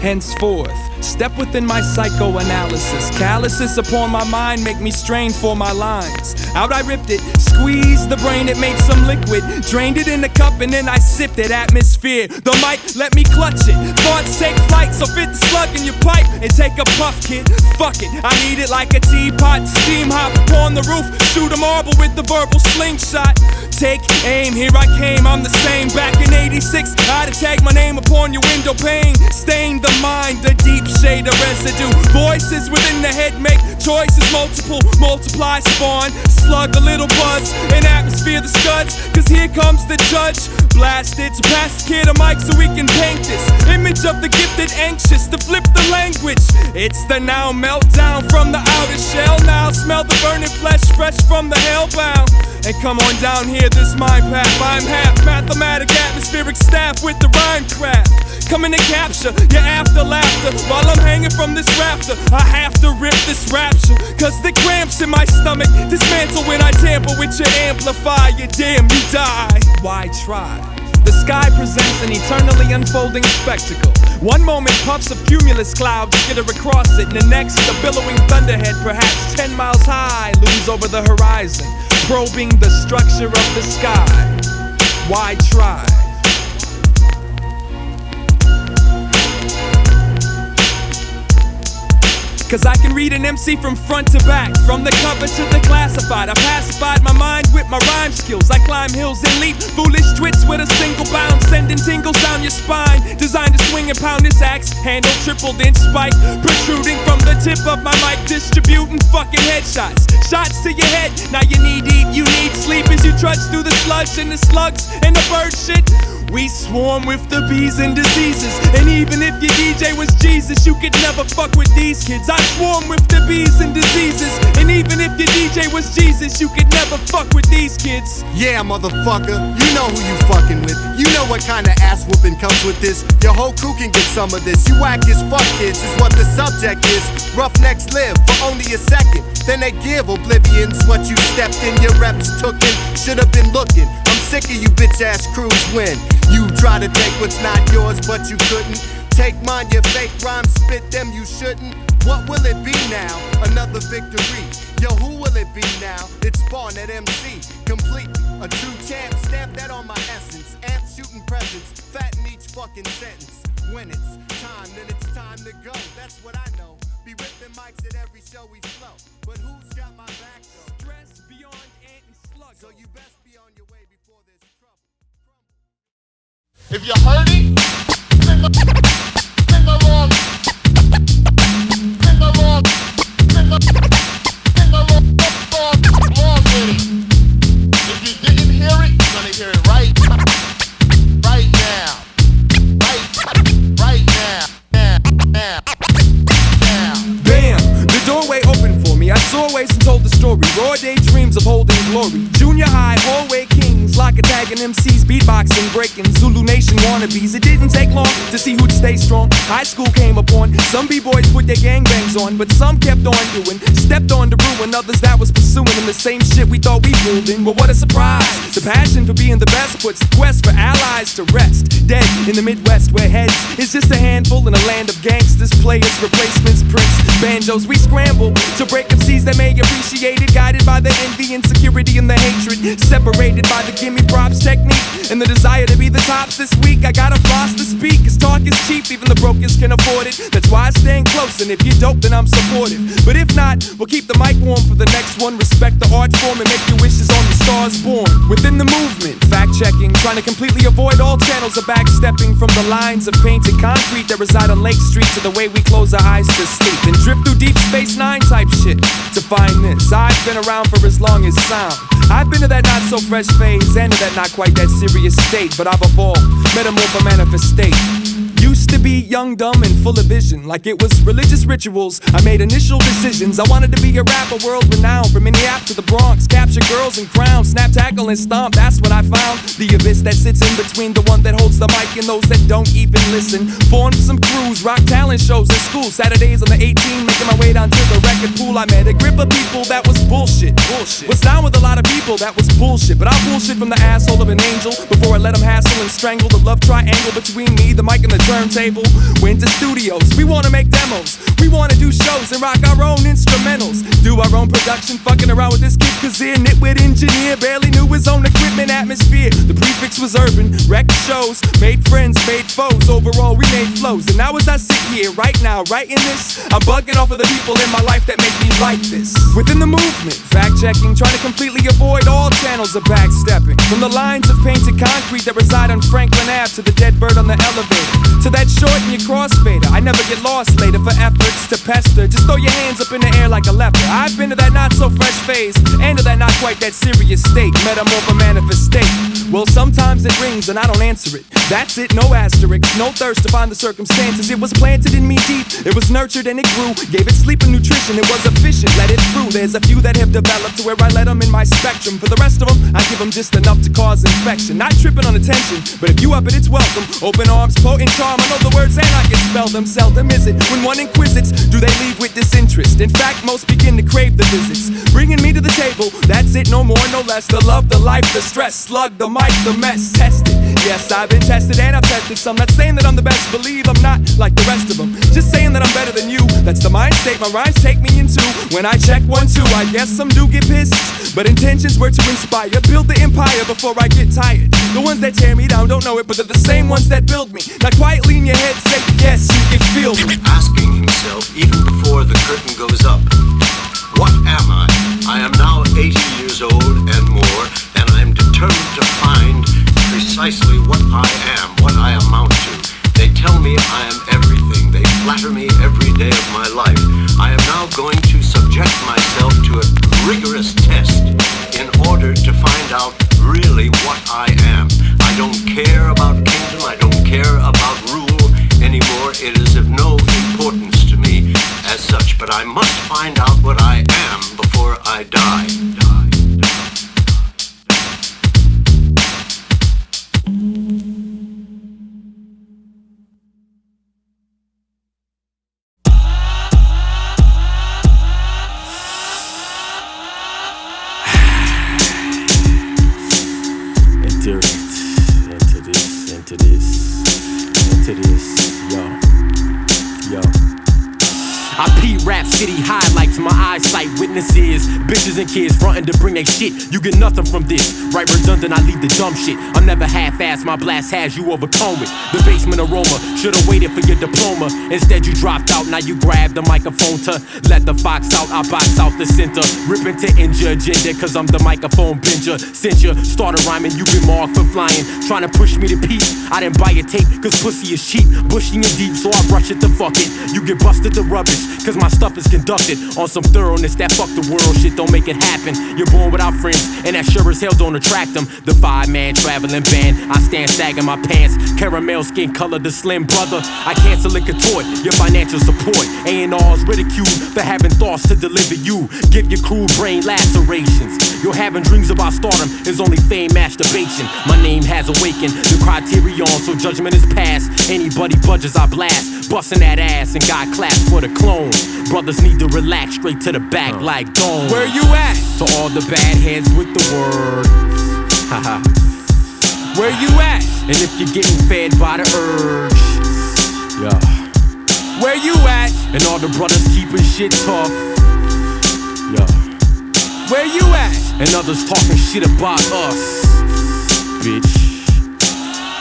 Henceforth, step within my psychoanalysis. Calluses upon my mind make me strain for my lines. Out I ripped it, squeezed the brain, it made some liquid. Drained it in a cup and then I sipped it. Atmosphere, the mic, let me clutch it. Thoughts take flight, so fit the slug in your pipe and take a puff, kid. Fuck it, I need it like a teapot. Steam hop upon the roof, shoot a marble with the verbal slingshot. Take aim, here I came, I'm the same. Back in 86, I had to tag my name upon your window pane. Stain the mind, the deep shade of residue. Voices within the head make choices multiple. Multiply, spawn, slug a little buzz. In atmosphere the scuds, cause here comes the judge. Blasted, so pass the kid a mic so we can paint this image of the gifted anxious to flip the language. It's the now meltdown from the outer shell. Now smell the burning flesh fresh from the hellbound. And come on down here, this mind path. I'm half mathematic, atmospheric staff with the rhyme craft. Coming to capture your after laughter while I'm hanging from this rafter. I have to rip this rapture, cause the cramps in my stomach dismantle when I tamper with your amplifier. Damn, you die. Why try? The sky presents an eternally unfolding spectacle. One moment puffs of cumulus clouds skitter across it, and the next a billowing thunderhead, perhaps 10 miles high, looms over the horizon, probing the structure of the sky. Why try? Cause I can read an MC from front to back, from the cover to the classified. I pacified my mind with my rhyme skills. I climb hills and leap foolish twits with a single bound, sending tingles down your spine. Designed to swing and pound this axe, handle tripled inch spike, protruding from the tip of my mic, distributing fucking headshots. Shots to your head, now you need eat, you need sleep as you trudge through the sludge and the slugs and the bird shit. We swarm with the bees and diseases, and even if your DJ was Jesus, you could never fuck with these kids. I swarm with the bees and diseases, and even if your DJ was Jesus, you could never fuck with these kids. Yeah, motherfucker, you know who you fucking with. You know what kind of ass whooping comes with this. Your whole crew can get some of this. You whack as fuck kids is what the subject is. Roughnecks live for only a second, then they give oblivions what you stepped in. Your reps took in, should've been looking. I'm sick of you bitch ass crews when you try to take what's not yours, but you couldn't. Take mine, your fake rhymes, spit them, you shouldn't. What will it be now? Another victory. Yo, who will it be now? It's Spawn at MC, completely a true champ. Stamp that on my essence. Amp shooting presents, fat in each fucking sentence. When it's time, then it's time to go. That's what I know. Be ripping mics at every show we flow. But who's got my back though? Stress beyond ant and slug. So you best be on your way before there's trouble. If you're hurting, sing along. Sing along. Sing along. Sing along with it. If you didn't hear it, you're gonna hear it right now. Right now. Bam! The doorway opened for me. I saw ways and told the story. Raw daydreams of holding glory. Junior high, hallway kings, lock a tag and MCs, beatboxing, breaking Zulu Nation wannabes. It didn't take long to see who'd stay strong. High school came upon. Some b-boys put their gangbangs on, but some kept on doing, stepped on to ruin others that was pursuing in the same shit we thought we ruled in. But what a surprise! The passion for being the best puts the quest for allies to rest. Dead in the Midwest where heads is just a handful in a land of gangsters, players, replacements, prints, banjos. We scramble to break MCs that may appreciate it, guided by the envy, insecurity, and the hatred, separated by the gimme props technique and the desire to be the tops. This week I gotta floss to speak, cause talk is cheap, even the brokest can afford it. That's why I stand close, and if you're dope then I'm supportive. But if not, we'll keep the mic warm for the next one. Respect the art form and make your wishes on the stars born. Within the movement, fact checking, trying to completely avoid all channels of backstepping, from the lines of painted concrete that reside on Lake Street to the way we close our eyes to sleep and drift through Deep Space Nine type shit to find this. I've been around for as long as sound. I've been to that not so fresh phase and to that not quite that serious state, but I've evolved, metamorpho manifestate. Used to be young, dumb, and full of vision, like it was religious rituals. I made initial decisions. I wanted to be a rapper, world renowned, from Minneapolis to the Bronx, capture girls and crowns, snap, tackle, and stomp. That's what I found. The abyss that sits in between the one that holds the mic and those that don't even listen. Formed some crews, rock talent shows in school. Saturdays on the 18, making my way down to the record pool. I met a grip of people that was bullshit. What's down with a lot of people, that was bullshit. But I'll bullshit from the asshole of an angel before I let him hassle and strangle the love triangle between me, the mic, and the turntable. Went to studios, we wanna make demos, we wanna do shows and rock our own instrumentals. Do our own production, fucking around with this kid Kazir, nitwit engineer, barely knew his own equipment atmosphere. The prefix was urban, wrecked shows, made friends, made foes. Overall, we made flows. And now as I sit here right now, writing this, I'm bugging off of the people in my life that make me like this. Within the movement, fact-checking, trying to completely avoid all channels of backstepping. From the lines of painted concrete that reside on Franklin Ave to the dead bird on the elevator, to that short in your crossfader. I never get lost later for efforts to pester. Just throw your hands up in the air like a leper. I've been to that not-so-fresh phase, and to that not quite that serious state, metamorpho manifestate. Well, sometimes it rings and I don't answer it. That's it, no asterisk, no thirst to find the circumstances. It was planted in me deep, it was nurtured and it grew. Gave it sleep and nutrition, it was efficient, let it through. There's a few that have developed to where I let them in my spectrum. For the rest of them, I give them just enough to cause infection. Not tripping on attention, but if you up it, it's welcome. Open arms, potent charm, I know the words and I can spell them. Seldom is it when one inquisits, do they leave with disinterest? In fact, most begin to crave the visits. Bringing me to the table, that's it, no more, no less. The love, the life, the stress, slug, the mic, the mess. Tested, yes, I've been tested and I've tested some. Not saying that I'm the best, believe I'm not like the rest of them. Just saying that I'm better than you, that's the mind state my rhymes take me into. When I check 1, 2, I guess some do get pissed, but intentions were to inspire, build the empire before I get tired. The ones that tear me down don't know it, but they're the same ones that build me. Now quietly in your head say, yes, you can feel me. Asking himself even before the curtain goes up, what am I? I am now 80 years old and more, and I am determined to find precisely what I am, what I amount to. They tell me I am everything. They flatter me every day of my life. I am now going to subject myself to a rigorous test in order to find out really what I am. I don't care about kingdom. I don't care about rule anymore. It is of no importance to me as such, but I must find out what I am before I die. I peep rap city highlights, my eyesight witnesses. Bitches and kids frontin' to bring they shit. You get nothing from this. Right redundant, I leave the dumb shit. I'm never half-assed, my blast has you overcome it. The basement aroma, should've waited for your diploma. Instead you dropped out, now you grab the microphone to let the fox out. I box out the center, ripping to injure agenda, cause I'm the microphone binger. Since you started rhyming, you been marked for flying. Trying to push me to peak, I didn't buy your tape, cause pussy is cheap. Bushy and deep, so I rush it to fuck it. You get busted to rubbish, cause my stuff is conducted on some thoroughness. That fuck the world shit don't make it happen. You're born without friends, and that sure as hell don't attract them. The 5-man traveling band, I stand sagging my pants. Caramel skin color, the slim brother. I cancel and contort your financial support. A&R's ridiculed for having thoughts to deliver you. Give your crew brain lacerations. You're having dreams about stardom is only fame masturbation. My name has awakened the criterion, so judgment is passed. Anybody budges I blast, busting that ass and got claps for the clone. Brothers need to relax straight to the back like dome. Where you at? To all the bad heads with the word. Haha. Where you at? And if you're getting fed by the urge, yeah. Where you at? And all the brothers keeping shit tough, yeah. Where you at? And others talking shit about us, bitch.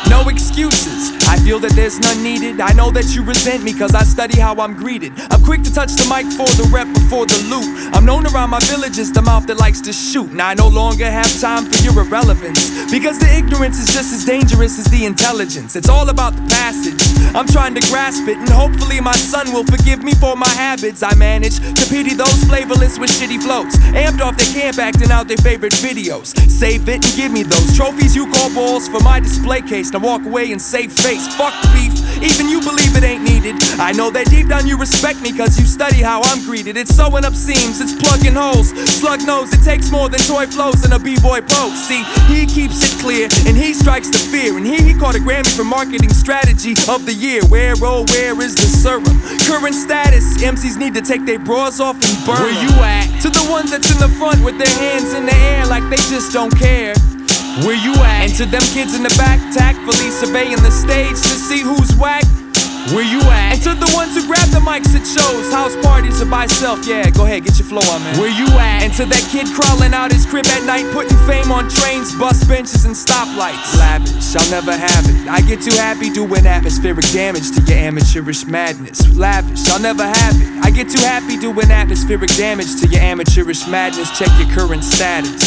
No excuses, I feel that there's none needed. I know that you resent me cause I study how I'm greeted. I'm quick to touch the mic for the rep before the loot. I'm known around my village as the mouth that likes to shoot. Now I no longer have time for your irrelevance, because the ignorance is just as dangerous as the intelligence. It's all about the passage, I'm trying to grasp it, and hopefully my son will forgive me for my habits. I manage to pity those flavorless with shitty floats, amped off their camp acting out their favorite videos. Save it and give me those trophies you call balls for my display case. Now walk away and save face. Fuck beef, even you believe it ain't needed. I know that deep down you respect me cause you study how I'm greeted. It's sewing up seams, it's plugging holes, slug knows it takes more than toy flows and a b-boy pose. See, he keeps it clear and he strikes the fear. And he caught a Grammy for marketing strategy of the year. Where, oh, where is the syrup? Current status, MCs need to take their bras off and burn. Where you at? To the ones that's in the front with their hands in the air like they just don't care. Where you at? And to them kids in the back, tactfully surveying the stage to see who's whack. Where you at? And to the ones who grab the mics at shows, house parties or by self, yeah, go ahead, get your flow on, man. Where you at? And to that kid crawling out his crib at night, putting fame on trains, bus benches, and stoplights. Lavish, I'll never have it. I get too happy doing atmospheric damage to your amateurish madness. Lavish, I'll never have it. I get too happy doing atmospheric damage to your amateurish madness. Check your current status.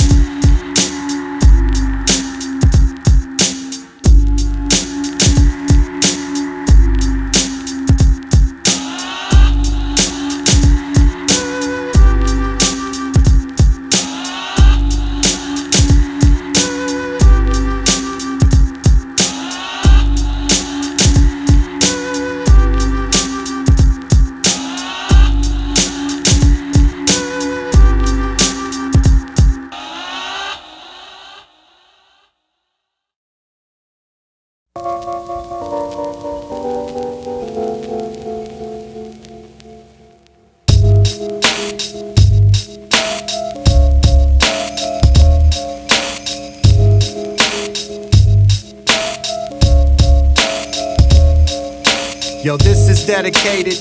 Yo, this is dedicated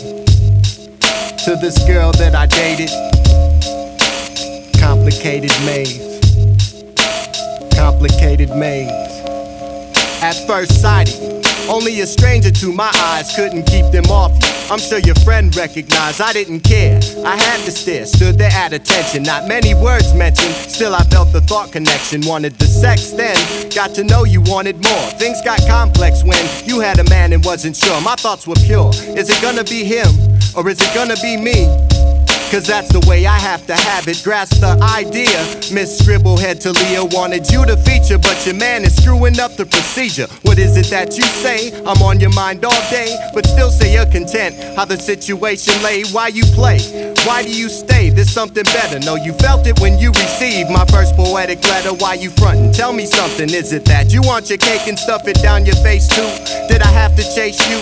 to this girl that I dated. Complicated maze. Complicated maze. At first sighting, only a stranger to my eyes couldn't keep them off you. I'm sure your friend recognized I didn't care. I had to stare, stood there at attention. Not many words mentioned, still I felt the thought connection. Wanted the sex then, got to know you wanted more. Things got complex when you had a man and wasn't sure. My thoughts were pure. Is it gonna be him, or is it gonna be me? Cause that's the way I have to have it. Grasp the idea. Miss Scribblehead Talia wanted you to feature, but your man is screwing up the procedure. What is it that you say? I'm on your mind all day, but still say you're content. How the situation lay, why you play? Why do you stay? There's something better. No, you felt it when you received my first poetic letter. Why you frontin'? Tell me something. Is it that you want your cake and stuff it down your face too? Did I have to chase you?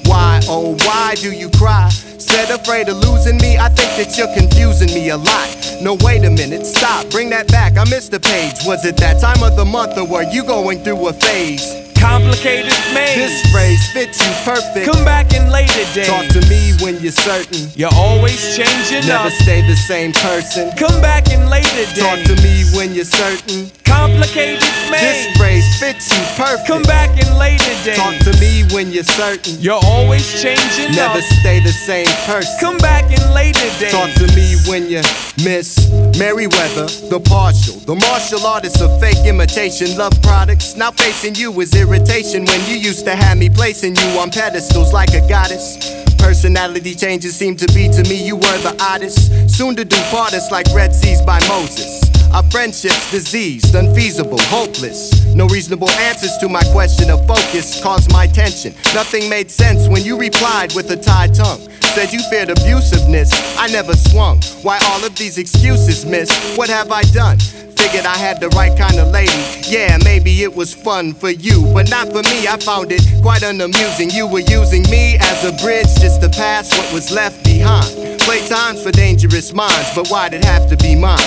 Why, oh why do you cry? Said afraid of losing me, I think that you're confusing me a lot. No, wait a minute, stop, bring that back, I missed the page. Was it that time of the month or were you going through a phase? Complicated maze. This phrase fits you perfect. Come back in later days. Talk to me when you're certain. You're always changing Never up. stay the same person. Come back in later days. Talk to me when you're certain. Complicated maze. This phrase fits you perfect. Come back in later days. Talk to me when you're certain. You're always changing Never up. stay the same person. Come back in later days. Talk to me when you miss Merriweather, the partial, the martial artist of fake imitation love products. Now facing you is irritation when you used to have me placing you on pedestals like a goddess. Personality changes seem to be to me you were the oddest. Soon to do part us like Red Seas by Moses. Our friendship's diseased, unfeasible, hopeless. No reasonable answers to my question of focus caused my tension. Nothing made sense when you replied with a tied tongue. Said you feared abusiveness, I never swung. Why all of these excuses, miss? What have I done? Figured I had the right kind of lady. Yeah, maybe it was fun for you, but not for me. I found it quite unamusing. You were using me as a bridge just to pass what was left behind. Playtimes for dangerous minds, but why'd it have to be mine?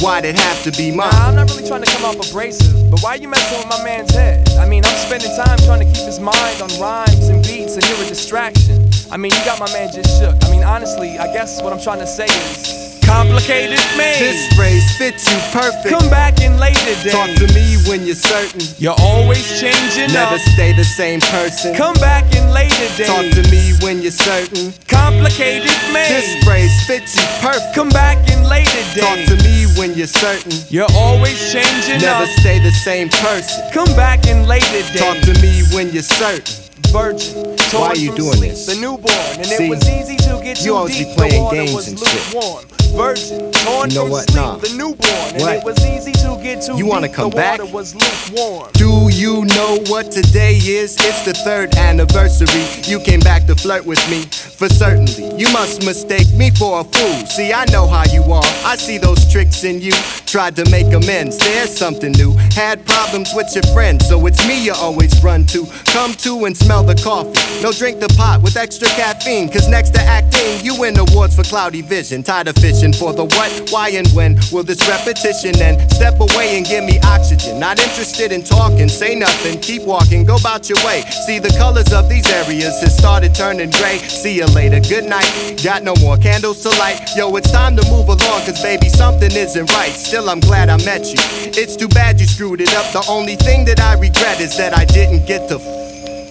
Why'd it have to be mine? Nah, I'm not really trying to come off abrasive, but why you messing with my man's head? I mean, I'm spending time trying to keep his mind on rhymes and beats, and you're a distraction. I mean, you got my man just shook. I mean, honestly, I guess what I'm trying to say is complicated maze. This phrase fits you perfect. Come back in later days. Talk to me when you're certain. You're always changing Never up. stay the same person. Come back in later days. Talk to me when you're certain. Complicated maze. This phrase fits you perfect. Come back in later days. Talk to me when you're certain. You're always changing Never up. stay the same person. Come back in later days. Talk to me when you're certain. Virgin, Why are you from doing sleep, this? the newborn, and See, it was easy to get you too always be deep. playing The water games was and shit. lukewarm. Virgin, torn You know from what? sleep, Nah. the newborn, and What? it was easy to get too You deep. wanna come the back? water was lukewarm. Do you know what today is? It's the 3rd anniversary. You came back to flirt with me, for certainly. You must mistake me for a fool. See, I know how you are. I see those tricks in you. Tried to make amends, there's something new. Had problems with your friends, so it's me you always run to. Come to and smell the coffee. No, drink the pot with extra caffeine. Cause next to acting, you win awards for cloudy vision. Tired of fishing for the what, why, and when. Will this repetition end? Step away and give me oxygen. Not interested in talking, say nothing, keep walking, go about your way. See, the colors of these areas has started turning gray. See you later, good night. Got no more candles to light. Yo, it's time to move along, cause baby, something isn't right. Still, I'm glad I met you. It's too bad you screwed it up. The only thing that I regret is that I didn't get to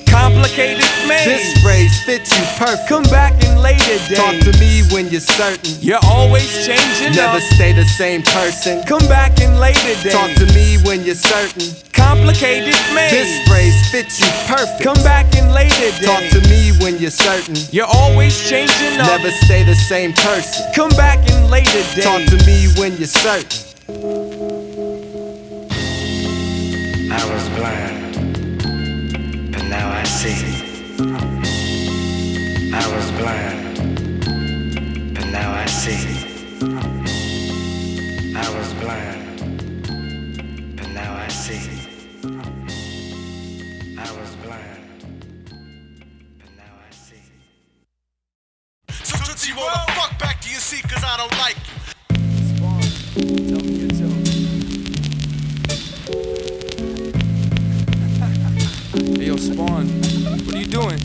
Complicated maze. This phrase fits you perfect. Come back in later days. Talk to me when you're certain. You're always changing Never up. stay the same person. Come back in later days. Talk to me when you're certain. Complicated maze. This phrase fits you perfect. Come back in later days. Talk to me when you're certain. You're always changing up. Never stay the same person. Come back in later days. Talk to me when you're certain. I was blind, but now I see. I was blind, but now I see. I was blind, but now I see. I was blind, but now I see. So Tootsie roll the fuck back to your seat, cause I don't like you. Tell me your tone. Hey, yo, Spawn, what are you doing?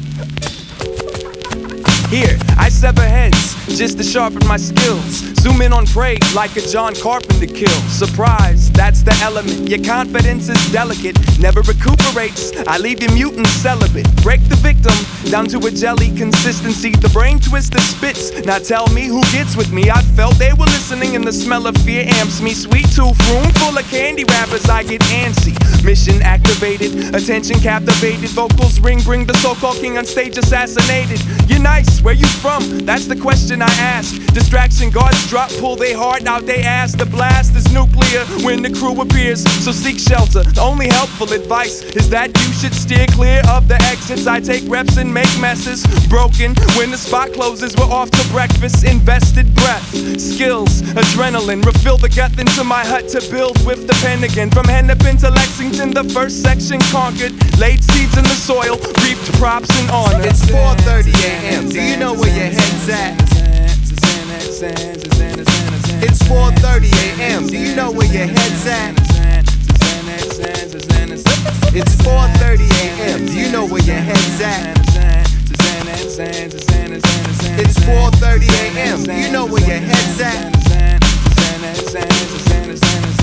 Here, I sever heads just to sharpen my skills. Zoom in on prey like a John Carpenter kill. Surprise, that's the element. Your confidence is delicate, never recuperates. I leave you mutant celibate. Break the victim down to a jelly consistency. The brain twister spits. Now tell me who gets with me. I felt they were listening and the smell of fear amps me. Sweet tooth, room full of candy wrappers, I get antsy. Mission activated, attention captivated. Vocals ring, bring the so-called king on stage assassinated. You're nice, where you from? That's the question I ask. Distraction guards drop, pull they heart out they ass. The blast is nuclear when the crew appears, so seek shelter. The only helpful advice is that you should steer clear of the exits. I take reps and make messes. Broken when the spot closes, we're off to breakfast. Invested breath, skills, adrenaline. Refill the gut into my hut to build with the pen again. From Hennepin to Lexington, the first section conquered. Laid seeds in the soil, reaped props and honor. It's 4:30 a.m. Do you know where your head's at? It's 4:30 a.m. Do you know where your head's at? It's 4:30 a.m. Do you know where your head's at? It's 4:30 a.m. Do you know where your head's at?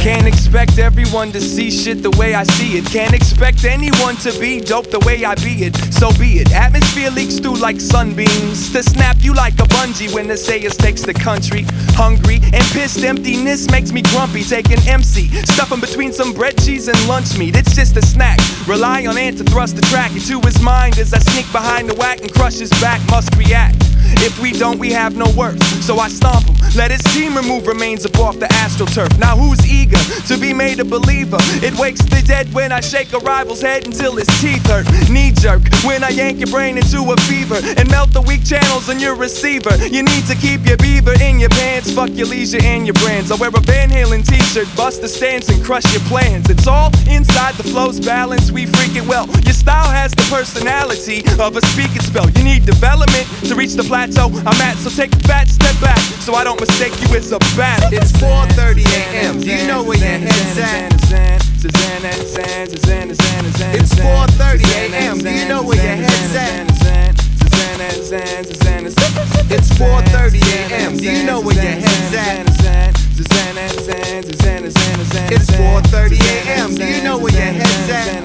Can't expect everyone to see shit the way I see it. Can't expect anyone to be dope the way I be it. So be it. Atmosphere leaks through like sunbeams to snap you like a bungee when the sayers takes the country. Hungry and pissed, emptiness makes me grumpy. Take an MC, stuff him between some bread, cheese, and lunch meat. It's just a snack. Rely on Ant to thrust the track into his mind as I sneak behind the whack and crush his back. Must react. If we don't, we have no worth. So I stomp him. Let his team remove remains up off the astroturf. Now who's eager to be made a believer? It wakes the dead when I shake a rival's head until his teeth hurt. Knee jerk when I yank your brain into a fever and melt the weak channels on your receiver. You need to keep your beaver in your pants. Fuck your leisure and your brands. I wear a Van Halen t-shirt, bust the stance and crush your plans. It's all inside the flow's balance. We freak it well. Your style has the personality of a speaking spell. You need development to reach the plateau I'm at. So take a fat step back so I don't mistake you as a battle. It's 4:30 a.m. Do you know where your head's at? It's 4:30 a.m. Do you know where your head's at? It's 4:30 a.m. Do you know where your head's at? It's 4:30 a.m. Do you know where your head's at?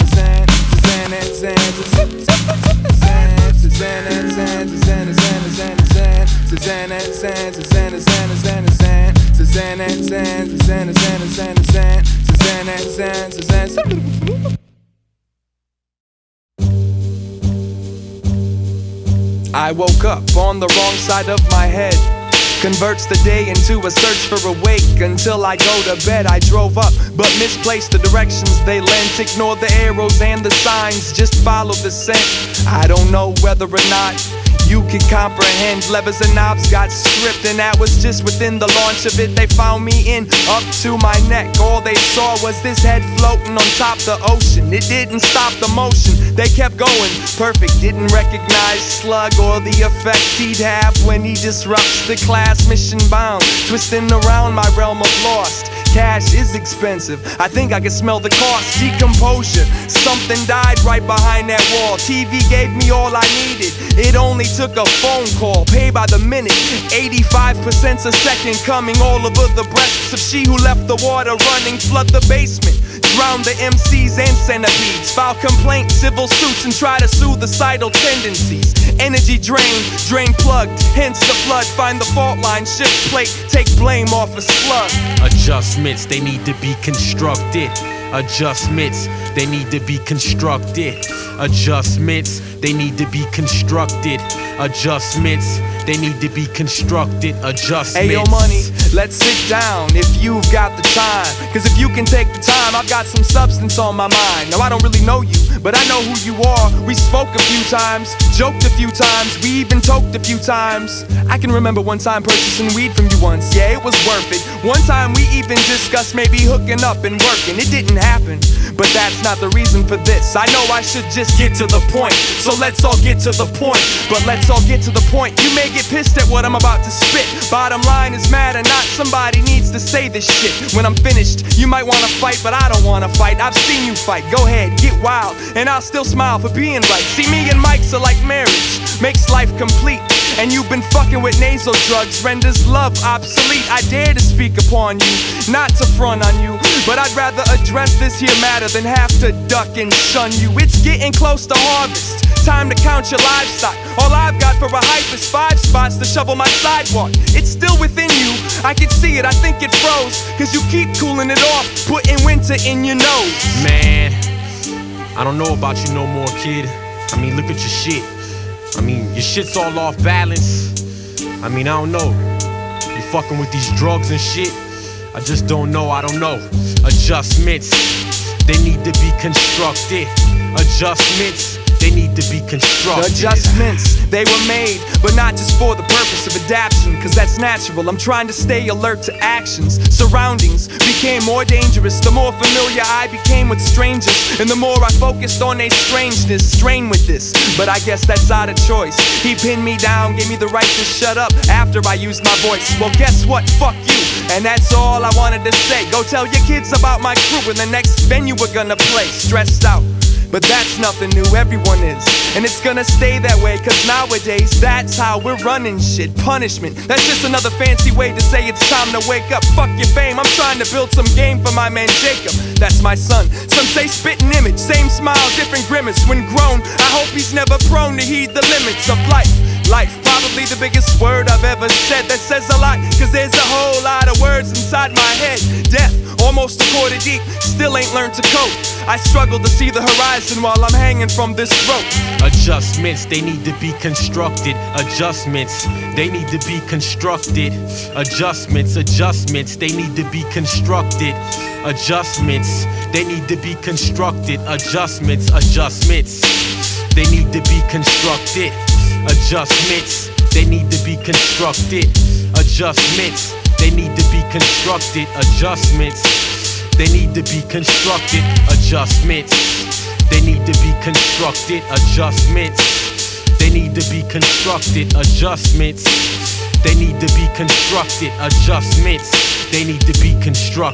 I woke up on the wrong side of my head. Converts the day into a search for a wake. Until I go to bed, I drove up, but misplaced the directions they lent. Ignore the arrows and the signs, just follow the scent. I don't know whether or not you can comprehend. Levers and knobs got stripped, and that was just within the launch of it. They found me in, up to my neck. All they saw was this head floating on top the ocean. It didn't stop the motion, they kept going. Perfect, didn't recognize Slug or the effect he'd have when he disrupts the class mission bound. Twisting around my realm of lost. Cash is expensive, I think I can smell the cost. Decomposure, something died right behind that wall. TV gave me all I needed, it only took a phone call. Pay by the minute, 85% a second coming. All over the breasts of she who left the water running. Flood the basement, drown the MCs and centipedes. File complaints, civil suits, and try to soothe the suicidal tendencies. Energy drain plugged, hence the flood. Find the fault line, shift plate, take blame off a slug. Adjustments, they need to be constructed. Adjustments, they need to be constructed. Adjustments, they need to be constructed. Adjustments, they need to be constructed. Adjustments. Ayo, money, let's sit down if you've got the time. Cause if you can take the time, I've got some substance on my mind. Now I don't really know you, but I know who you are. We spoke a few times, joked a few times, we even toked a few times. I can remember one time purchasing weed from you once, yeah, it was worth it. One time we even discussed maybe hooking up and working. It didn't happen, but that's not the reason for this. I know I should just get to the point, so let's all get to the point. But let's all get to the point. You may get pissed at what I'm about to spit. Bottom line is matter not, somebody needs to say this shit. When I'm finished, you might wanna fight, but I don't wanna fight. I've seen you fight, go ahead, get wild, and I'll still smile for being right. See, me and Mike's are like marriage, makes life complete. And you've been fucking with nasal drugs, renders love obsolete. I dare to speak upon you, not to front on you, but I'd rather address this here matter than have to duck and shun you. It's getting close to harvest, time to count your livestock. All I've got for a hype is 5 spots to shovel my sidewalk. It's still within you, I can see it, I think it froze. Cause you keep cooling it off, putting winter in your nose. Man, I don't know about you no more, kid. I mean, look at your shit. I mean, your shit's all off balance. I mean, I don't know. You fucking with these drugs and shit. I just don't know, I don't know. Adjustments, they need to be constructed. Adjustments, they need to be constructed. Adjustments, they were made, but not just for the purpose of adaptation, cause that's natural. I'm trying to stay alert to actions. Surroundings became more dangerous the more familiar I became with strangers, and the more I focused on their strangeness. Strain with this, but I guess that's out of choice. He pinned me down, gave me the right to shut up after I used my voice. Well, guess what? Fuck you, and that's all I wanted to say. Go tell your kids about my crew in the next venue we're gonna play. Stressed out, but that's nothing new, everyone is. And it's gonna stay that way, cause nowadays that's how we're running shit. Punishment, that's just another fancy way to say it's time to wake up. Fuck your fame, I'm trying to build some game for my man Jacob. That's my son, some say spitting image. Same smile, different grimace. When grown, I hope he's never prone to heed the limits of life. Life, probably the biggest word I've ever said. That says a lot, cause there's a whole lot of words inside my head. Death, almost a quarter deep, still ain't learned to cope. I struggle to see the horizon while I'm hanging from this rope. Adjustments, they need to be constructed. Adjustments, they need to be constructed. Adjustments, they need to be constructed. Adjustments, they need to be constructed. Adjustments, they need to be constructed. Adjustments, they need to be constructed. Adjustments, they need to be constructed. Adjustments, they need to be constructed. Adjustments, they need to be constructed. Adjustments, they need to be constructed. Adjustments, they need to be constructed. Adjustments, they need to be constructed.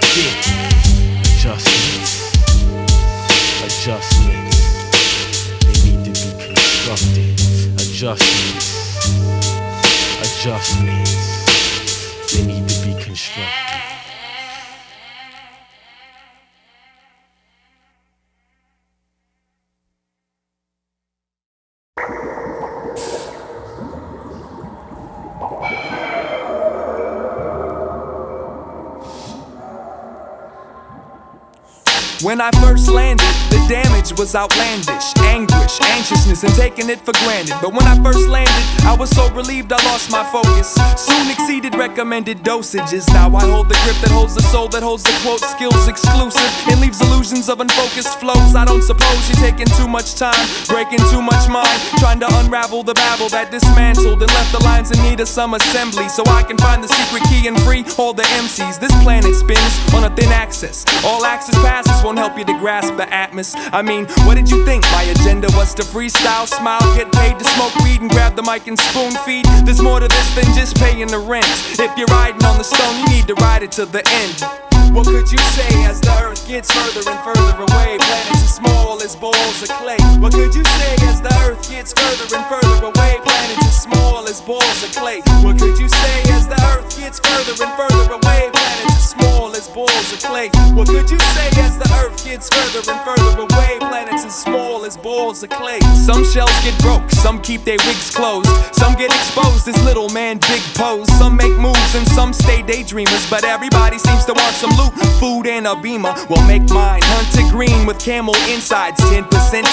Adjustments, they need to be constructed. Adjustments, they need to be constructed. When I first landed, the damage was outlandish. Anguish, anxiousness, and taking it for granted. But when I first landed, I was so relieved I lost my focus. Soon exceeded recommended dosages. Now I hold the grip that holds the soul, that holds the quote, skills exclusive, and leaves illusions of unfocused flows. I don't suppose you're taking too much time, breaking too much mind, trying to unravel the babble that dismantled and left the lines in need of some assembly, so I can find the secret key and free all the MCs. This planet spins on a thin axis. All access passes won't help you to grasp the atmos. I mean, what did you think? My agenda was to freestyle, smile, get paid to smoke weed and grab the mic and spoon feed? There's more to this than just paying the rent. If you're riding on the stone, you need to ride it to the end. What could you say as the earth gets further and further away? Planets as small as balls of clay. What could you say as the earth gets further and further away? Planets as small as balls of clay. What could you say as the earth gets further and further away? Planets as small as balls of clay. What could you say as the earth gets further and further away? Planets as small as balls of clay. Some shells get broke, some keep their wigs closed, some get exposed as little man big pose. Some make moves and some stay daydreamers, but everybody seems to want some loot, food and a beamer. Well, make mine hunted green with camel insides, 10%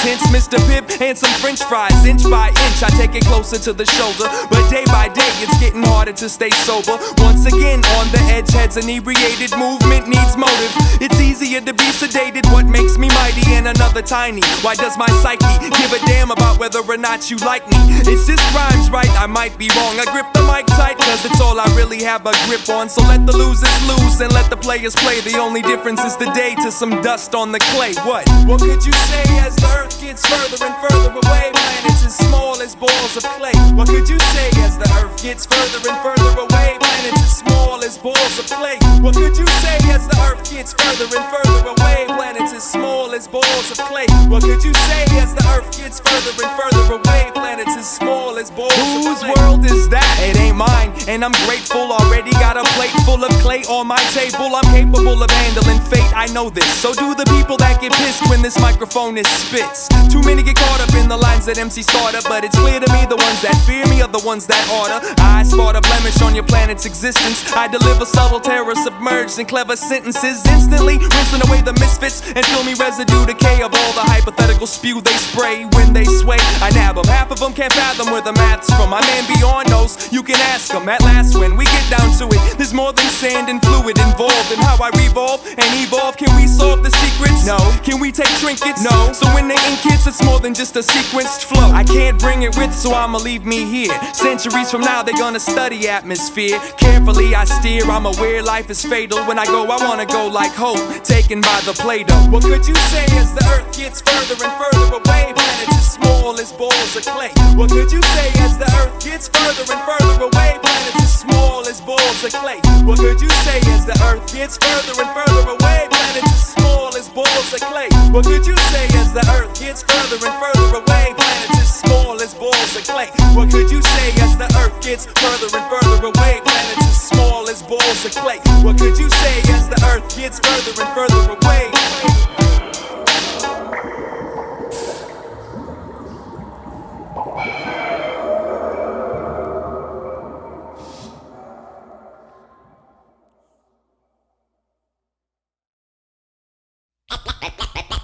tints, Mr. Pibb and some french fries. Inch by inch I take it closer to the shoulder, but day by day it's getting harder to stay sober. Once again on the edge, heads inebriated, movement needs motive. It's easier to be sedated, what makes me mighty and another tiny? Why does my psyche give a damn about whether or not you like me? It's just rhymes, right? I might be wrong. I grip the mic tight cause it's all I really have a grip on. So let the losers lose and let the players play. The only difference is the day to some dust on the clay. What could you say as the earth gets further and further away? Planets as small as balls of clay. What could you say as the earth gets further and further away? Planets as small as balls of clay. What could you say as the earth gets further and further away? Planets as small as balls of clay. What could you say as the earth gets further and further away? Planets as small as balls of clay. Whose world is that? It ain't mine, and I'm grateful. Already got a plate full of clay on my table. I'm capable of handling fate, I know this. So do the people that get pissed when this microphone is spits. Too many get caught up in the lines that MC started, but it's clear to me the ones that fear me are the ones that order. I spot a blemish on your planet's existence. I deliver subtle terror submerged in clever sentences, instantly rinsing away the misfits and fill me residue decay of all the hypothetical spew they spray when they sway. I nab them, half of them can't fathom where the math's from. My man beyond knows, you can ask him. At last when we get down to it, there's more than sand and fluid involved in how I revolve and evolve. Can we solve the secrets? No. Can we take trinkets? No. So when they ink hits, it's more than just a sequenced flow. I can't bring it with, so I'ma leave me here. Centuries from now, they're gonna study atmosphere. Carefully I steer, I'm aware life is fatal. When I go, I wanna go like hope, taken by the Play-Doh. What could you say as the earth gets further and further away? Planets as small as balls of clay. What could you say as the earth gets further and further away? Planets as small as balls of clay. What could you say as the earth gets further and further away? Planets as small as balls of clay. What could you say as the earth gets further and further away? Planets as small as balls of clay. What could you say as the earth gets further and further away? Planets as small as balls of clay. What could you say as the earth gets further and further away?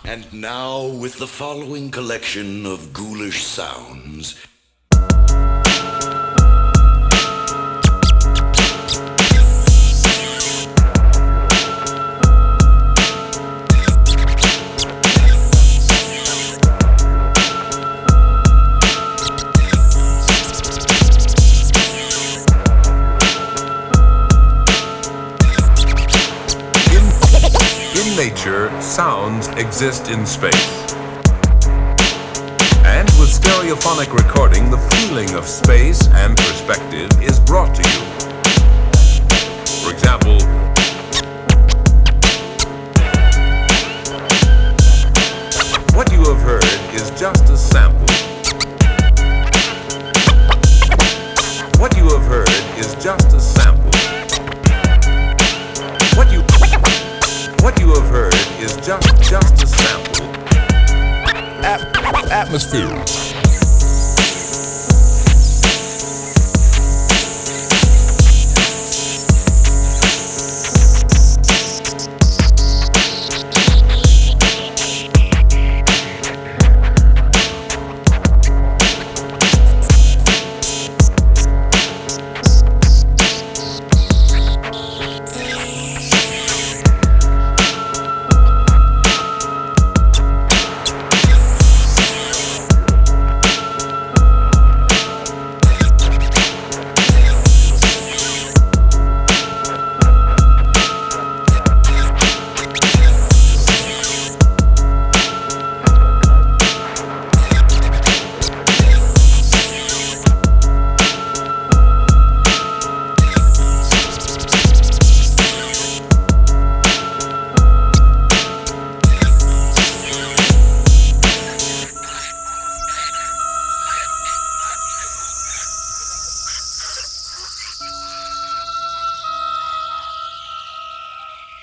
And now, with the following collection of ghoulish sounds. In nature, sounds exist in space. And with stereophonic recording, the feeling of space and perspective is brought to you. For example, what you have heard is just a sample. What you have heard is just a sample. What you have heard is just a sample. Atmosphere.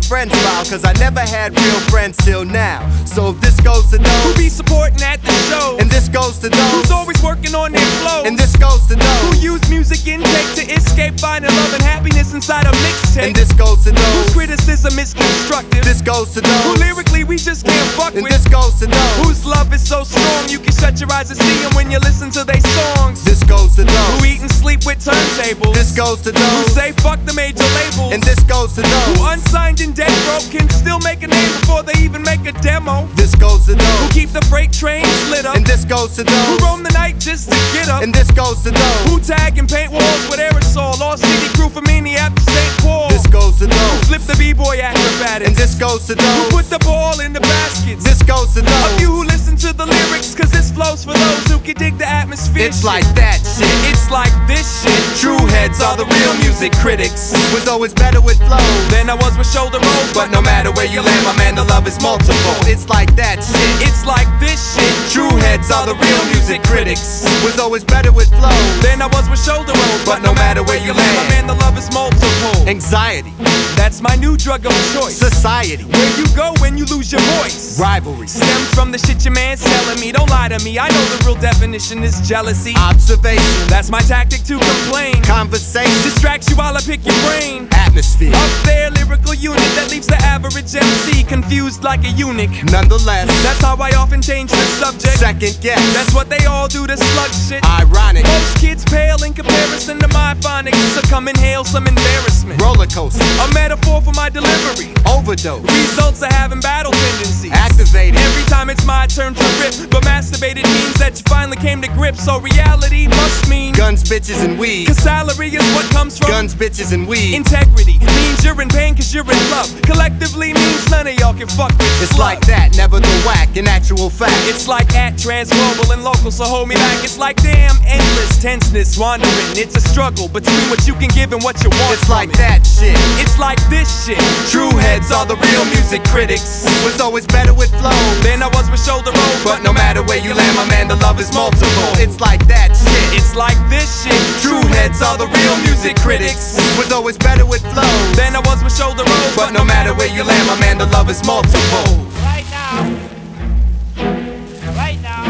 my friends foul, cause I never had real friends till now. So if this goes to those who be supporting at the show, and this goes to those who's always working on their flow, and this goes to those who use music intake to escape finding love and happiness inside a mixtape, and this goes to those whose criticism is constructive, this goes to those who lyrically we just can't fuck and with, this goes to those whose love is so strong you can shut your eyes and see them when you listen to their songs, this goes to those who eat and sleep with turntables, this goes to who those say fuck the major labels, and this goes to those who unsigned and dead broke can still make a name before they even make a demo, this goes to who those keep the freight trains lit up, and this goes to who those roam the night just to get up, and this goes to those who tag and paint walls with aerosol, all city crew from Minneapolis to St. Paul, this goes to who those flip the b-boy acrobatics, and this goes to who those put the ball in the baskets, this goes to a those few who listen to the lyrics cause this flows for those who can dig the atmosphere. It's like that shit. It's like this shit. True heads are the real music critics. Was always better with flow Than I was with shoulder rolls, but no matter where you land, my man, the love is multiple. It's like that shit. It's like this shit. True heads are the real music critics. Was always better with flow Than I was with shoulder rolls, but no matter where you land, my man, the love is multiple. Anxiety, That's my new drug of choice. society, Where you go when you lose your voice. rivalry, Stems from the shit your man's telling me. Don't lie to me, I know the real definition is jealousy. observation, That's my tactic to complain. conversation, Distracts you while I pick your brain. atmosphere. Up there, lyrical unit that leaves the average MC confused like a eunuch. Nonetheless, That's how I often change the subject. second guess, That's what they all do to slug shit. ironic, Most kids pale in comparison to my phonics, so come inhale some embarrassment. roller coaster, A metaphor for my delivery. overdose, Results of having battle tendencies. activated, Every time it's my turn to rip, but masturbated means that you finally came to grips. So reality must mean guns, bitches, and weed. cause salary is what comes from Guns, bitches, and weed. integrity. Means you're in pain cause you're in love. Collectively means none of y'all can fuck with. It's like that, never the whack, in actual fact. It's like at trans global and local, so hold me back. It's like damn endless tenseness wandering. It's a struggle between what you can give and what you want. It's from like it. that shit. It's like this shit. True heads are the real music critics. Was always better with flow Than I was with shoulder rolls, but no matter where you land, my man, the love is multiple. It's like that shit. It's like this shit. True heads are the real music critics. Was always better with flow Than I was with shoulder rolls, but no matter where you land, my man, the love is multiple. Right now. Right now.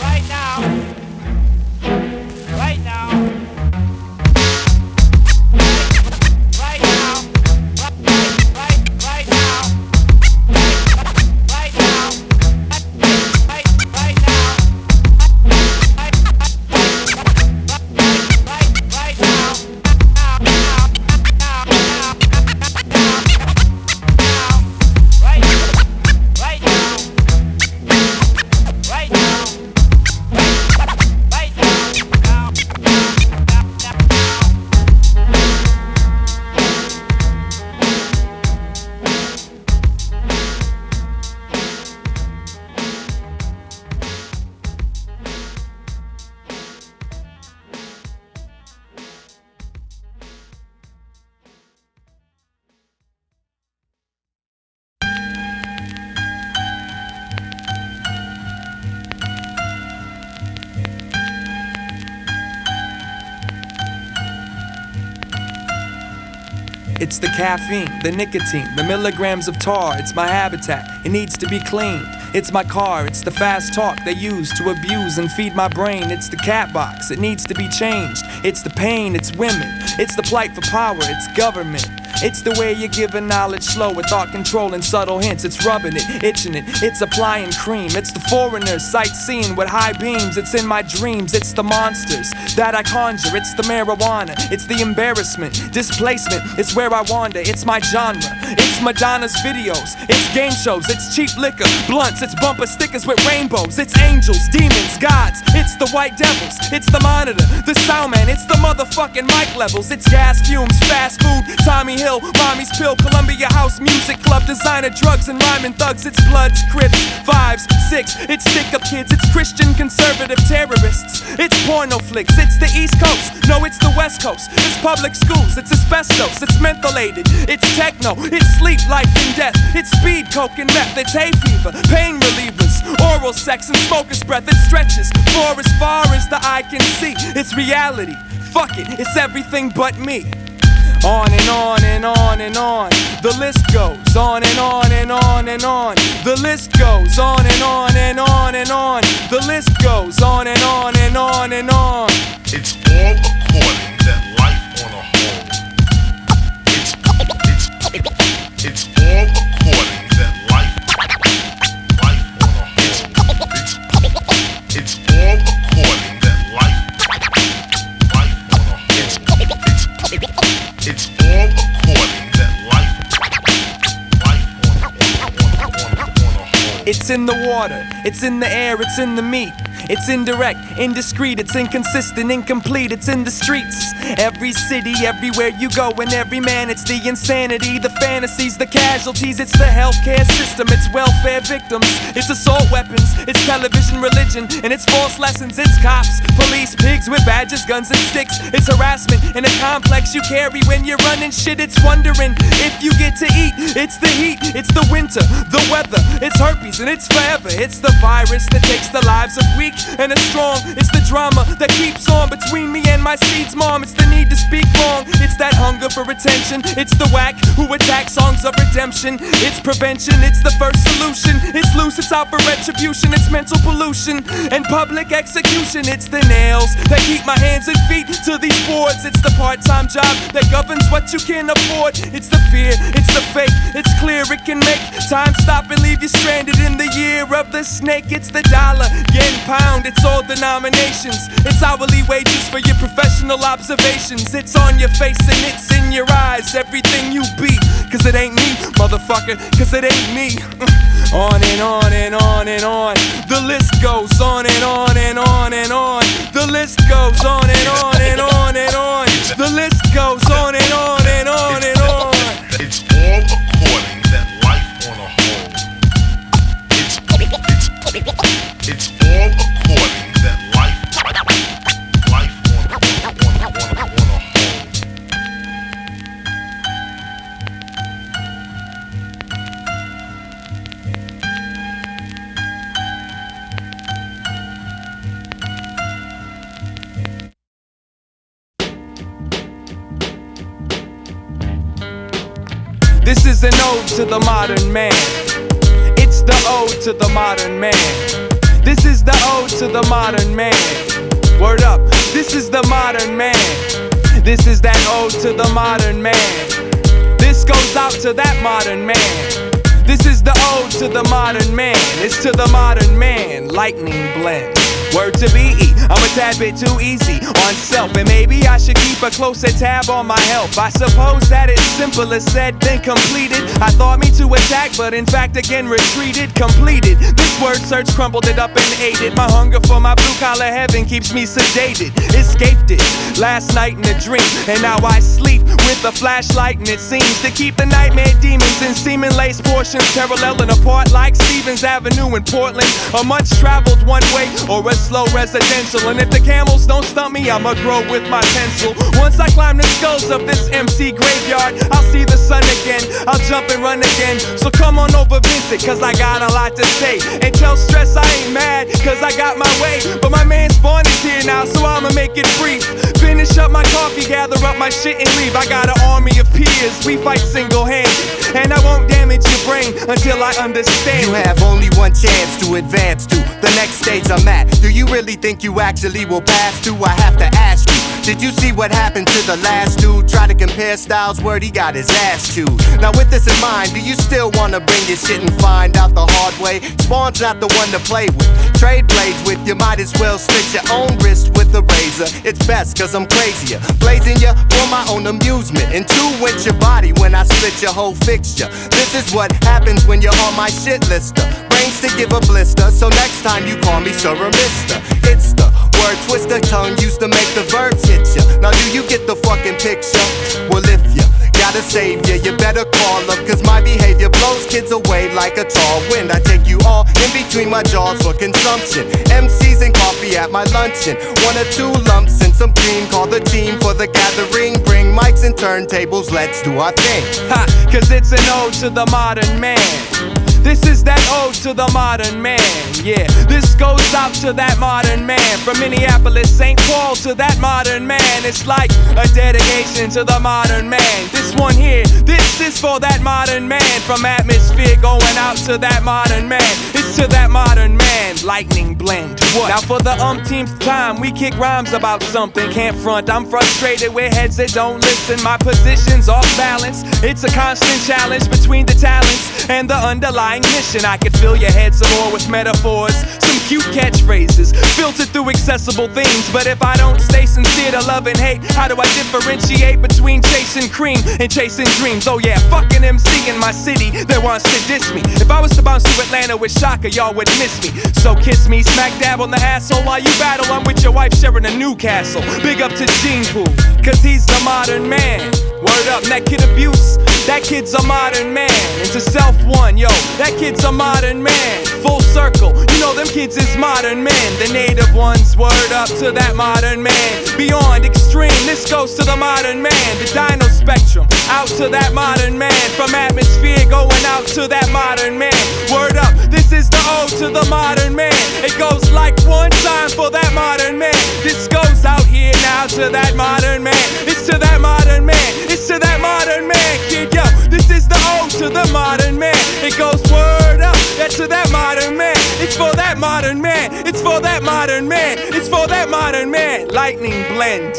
Right now. Right now. Right now. Right now. Right now. Right now. Right now. It's the caffeine, the nicotine, the milligrams of tar. It's my habitat, it needs to be cleaned. It's my car, it's the fast talk they use to abuse and feed my brain. It's the cat box, it needs to be changed. It's the pain, it's women. It's the plight for power, it's government. It's the way you're giving knowledge slow with thought control and subtle hints. It's rubbing it, itching it, it's applying cream. It's the foreigners sightseeing with high beams. It's in my dreams, it's the monsters that I conjure. It's the marijuana, it's the embarrassment, displacement. It's where I wander, it's my genre. It's Madonna's videos, it's game shows, it's cheap liquor, blunts, it's bumper stickers with rainbows. It's angels, demons, gods, it's the white devils. It's the monitor, the sound man, it's the motherfucking mic levels. It's gas fumes, fast food, Tommy Hill, Mommy's Pill, Columbia House Music Club, designer drugs and rhyming thugs. It's Bloods, Crips, 5s, 6, it's stick-up kids, it's Christian conservative terrorists. It's porno flicks, it's the East Coast, no it's the West Coast. It's public schools, it's asbestos, it's mentholated, it's techno, it's sleep, life and death. It's speed, coke and meth, it's hay fever, pain relievers, oral sex and smoker's breath. It stretches for as far as the eye can see. It's reality, fuck it, it's everything but me. On and on and on and on. The list goes on and on and on and on. The list goes on and on and on and on. The list goes on and on and on and on. It's all according that life on a whole. It's all according that life on a whole. It's all according that life on a whole. It's all according that life on a whole. It's in the water, it's in the air, it's in the meat. It's indirect, indiscreet, it's inconsistent, incomplete, it's in the streets. Every city, everywhere you go, and every man, it's the insanity, the fantasies, the casualties, it's the healthcare system, it's welfare victims, it's assault weapons, it's television religion, and it's false lessons, it's cops, police, pigs with badges, guns and sticks, it's harassment in a complex you carry when you're running shit, it's wondering if you get to eat, it's the heat, it's the winter, the weather, it's herpes, and it's forever, it's the virus that takes the lives of weak and it's strong, it's the drama that keeps on between me and my seeds, mom. It's the need to speak wrong, it's that hunger for attention. It's the whack who attack songs of redemption. It's prevention, it's the first solution. It's loose, it's out for retribution. It's mental pollution and public execution. It's the nails that keep my hands and feet to these boards. It's the part-time job that governs what you can afford. It's the fear, it's the fake, it's clear it can make time stop and leave you stranded in the year of the snake. It's the dollar, yen, pound. It's all denominations. It's hourly wages for your professional observations. It's on your face and it's in your eyes. Everything you be, cause it ain't me, motherfucker, cause it ain't me. On and on and on and on. The list goes on and on and on and on. The list goes on and on and on and on. The list goes on and on and on and on. It's all according that life on a whole. It's all according that life on a whole. This is an ode to the modern man. It's the ode to the modern man. This is the ode to the modern man. Word up, this is the modern man. This is that ode to the modern man. This goes out to that modern man. This is the ode to the modern man. It's to the modern man, lightning blend. Word to be, I'm a tad bit too easy on self, and maybe I should keep a closer tab on my health. I suppose that it's simpler said than completed. I thought me to attack, but in fact again retreated, completed. This word search crumbled it up and ate it. My hunger for my blue collar heaven keeps me sedated. Escaped it last night in a dream, and now I sleep with a flashlight, and it seems to keep the nightmare demons in seeming lace portions paralleling apart like Stevens Avenue in Portland. A much traveled one way or a slow residential, and if the camels don't stump me, I'ma grow with my pencil. Once I climb the skulls of this MC graveyard, I'll see the sun again, I'll jump and run again. So come on over, visit, cause I got a lot to say. And tell stress I ain't mad, cause I got my way. But my man Spawn is here now, so I'ma make it brief. Finish up my coffee, gather up my shit and leave. I got an army of peers, we fight single-handed, and I won't damage your brain until I understand. You have only one chance to advance to the next stage I'm at. Do you really think you actually will pass through? I have to ask you, did you see what happened to the last dude? Try to compare styles, word, he got his ass chewed. Now with this in mind, do you still wanna bring your shit and find out the hard way? Spawn's not the one to play with. Trade blades with, you might as well slit your own wrist with a razor. It's best cause I'm crazier, blazing ya for my own amusement. And two with your body when I split your whole fixture. This is what happens when you're on my shit lister. Brains to give a blister, so next time you call me sir or mister. It's the word twister, tongue used to make the verbs hit ya. Now do you get the fucking picture? Well if ya gotta save ya, you better call up, cause my behavior blows kids away like a tall wind. I take you all in between my jaws for consumption. MCs and coffee at my luncheon. 1 or 2 lumps and some cream. Call the team for the gathering. Bring mics and turntables, let's do our thing. Ha, cause it's an ode to the modern man. this is that ode to the modern man. Yeah, this goes out to that modern man. From Minneapolis, St. Paul to that modern man. It's like a dedication to the modern man. This one here, this is for that modern man. From atmosphere going out to that modern man. It's to that modern man. Lightning blend. What? Now for the umpteenth time, we kick rhymes about something. Can't front, I'm frustrated with heads that don't listen. My position's off balance. It's a constant challenge between the talents and the underlying mission. I could fill your head some more with metaphors, some cute catchphrases, filtered through accessible themes. But if I don't stay sincere to love and hate, how do I differentiate between chasing cream and chasing dreams? Oh yeah, fucking MC in my city that wants to diss me. If I was to bounce to Atlanta with Shaka, y'all would miss me. So kiss me, smack dab on the asshole while you battle. I'm with your wife sharing a Newcastle. Big up to Gene Pool, cause he's the modern man. Word up, that kid abuse, that kid's a modern man. Into self one, yo, that kid's a modern man. Full circle, you know them kids is modern men. The native ones, word up to that modern man. Beyond extreme, this goes to the modern man. The dino spectrum, out to that modern man. From atmosphere going out to that modern man. Word up, this is the ode to the modern man. It goes like one time for that modern man. This goes out here now to that modern man. It's to that modern man. It's to that modern man, kid, yo. This is the ode to the modern man. It goes word up, that's to that modern man. It's for that modern man. It's for that modern man. It's for that modern man. Lightning blend.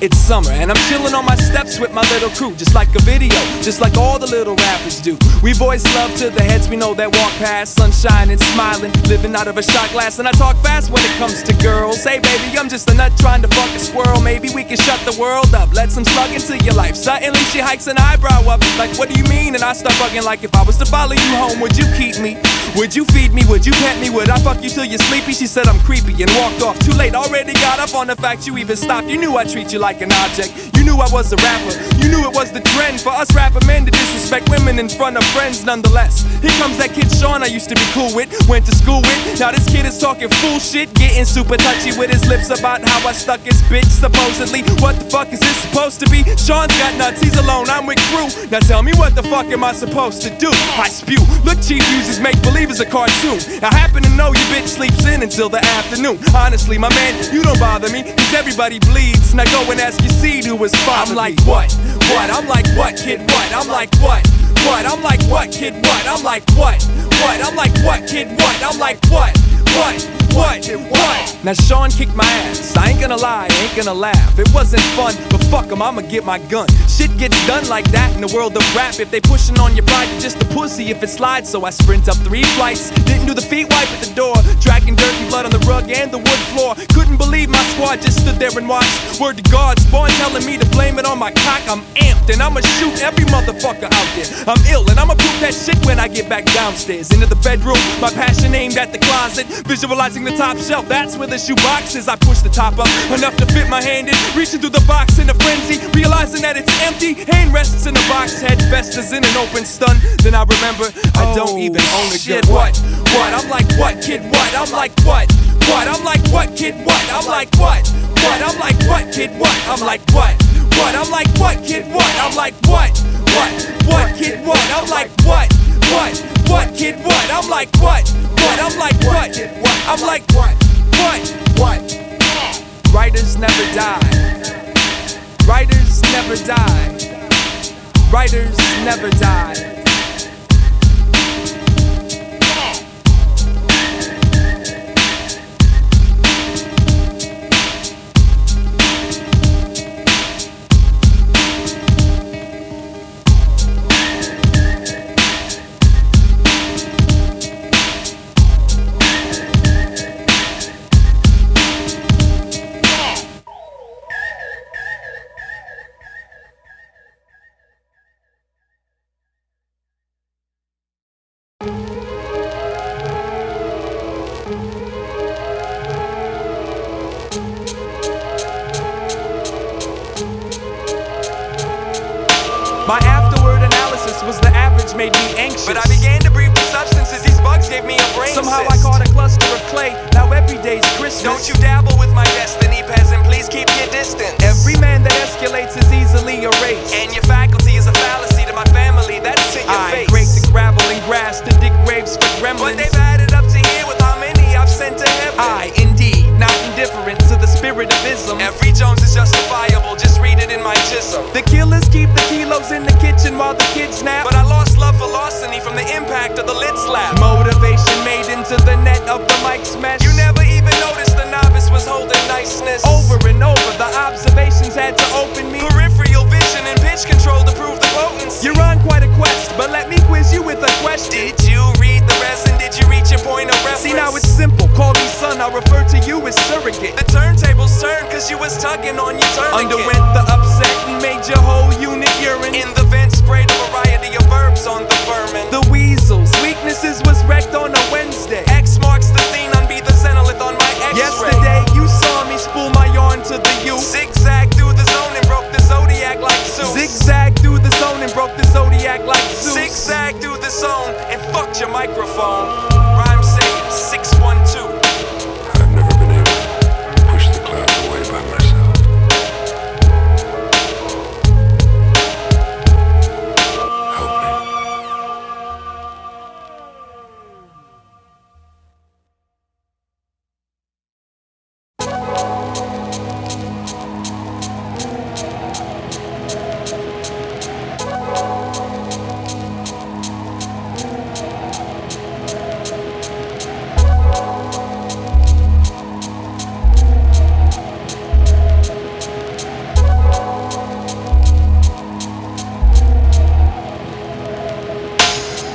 It's summer and I'm chilling on my steps with my little crew. Just like a video, just like all the little rappers do. We voice love to the heads we know that walk past. Sunshine and smiling, living out of a shot glass. And I talk fast when it comes to girls. Hey baby, I'm just a nut trying to fuck a squirrel. Maybe we can shut the world up, let some slug into your life. Suddenly she hikes an eyebrow up, like what do you mean? And I start bugging like if I was to follow you home, would you keep me? Would you feed me? Would you pet me? Would I fuck you till you're sleepy? She said I'm creepy and walked off. Too late, already got up on the fact you even stopped. You knew I treat you like an object. You knew I was a rapper. You knew it was the trend for us rapper men to disrespect women in front of friends nonetheless. Here comes that kid Sean I used to be cool with, went to school with. Now this kid is talking fool shit, getting super touchy with his lips about how I stuck his bitch supposedly. What the fuck is this supposed to be? Sean's got nuts, he's alone, I'm with crew. Now tell me what the fuck am I supposed to do? I spew. Look, Chief uses make believe as a cartoon. I happen to know your bitch sleeps in until the afternoon. Honestly, my man, you don't bother me, cause everybody bleeds. Now go and ask your seed who was father. I'm like what? What? I'm like what, kid? What? I'm like what? What? I'm like what, kid? What? I'm like what? What? I'm like what, kid? What? I'm like what? What? What? What? Now Sean kicked my ass. I ain't gonna lie, I ain't gonna laugh. It wasn't fun, but fuck him, I'ma get my gun. Shit gets done like that in the world of rap. If they pushing on your pride, you're just a pussy if it slides. So I sprint up 3 flights, didn't do the feet wipe at the door. Dragging dirt and blood on the rug and the wood floor. Couldn't believe my squad just stood there and watched. Word to God, Spawn telling me to blame it on my cock. I'm amped and I'ma shoot every motherfucker out there. I'm ill and I'ma prove that shit when I get back downstairs. Into the bedroom, my passion aimed at the closet. Visualizing the top shelf, that's where the shoebox is. I push the top up enough to fit my hand in, reaching through the box in a frenzy, realizing that it's empty. Hand rests in the box, head festers in an open stun. Then I remember I don't even own a gun. What? What? I'm like what, kid? What? I'm like what? What? I'm like what, kid? What? I'm like what? What? I'm like what, kid? What? I'm like what? What? I'm like what, kid? What? I'm like what? What? What, kid? What? I'm like what? What? What, kid? What? I'm like what? What? I'm like what? I'm like what? What? Writers never die. Writers never die. Writers never die. My afterward analysis was the average made me anxious. But I began to breathe the substances, these bugs gave me a brain Somehow cyst. I caught a cluster of clay, now every day's Christmas. Don't you dabble with my destiny, peasant, please keep your distance. Every man that escalates is easily erased. And your faculty is a fallacy to my family, that's to your face. Break the gravel and grass to dig graves for gremlins. But they've added up to here with how many I've sent to heaven. Indeed, not indifferent to the spirit of ism. Every Jones is justifiable, just read it in my chisel. The killers keep the kilos in the kitchen while the kids nap. But I lost love for larceny from the impact of the lid slap. Motivation made into the net of the mic's mesh. You never even noticed the novice was holding niceness. Over and over, the observations had to open me. Peripheral vision and pitch control to prove the potency. You're on quite a quest, but let me quiz you with a question. Did you read the rest and did you reach your point of reference? See, now it's simple, call me son, I'll refer to you as surrogate. The turntables turned cause you was tugging on your tourniquet. Underwent the upset and made your whole unit urine. In the vent sprayed a variety of verbs on the vermin. The weasels, weaknesses was wrecked on a Wednesday. X marks the scene, unbe the zenolith on my X-ray. Yesterday you saw me spool my yarn to the U. Zigzag through the zone and broke the zodiac like Zeus. Zigzag through the zone and broke the zodiac like Zeus. Zigzag through the zone and fucked your microphone. Rhyme saying 612. I've never been able to push the clouds away by myself. Help me.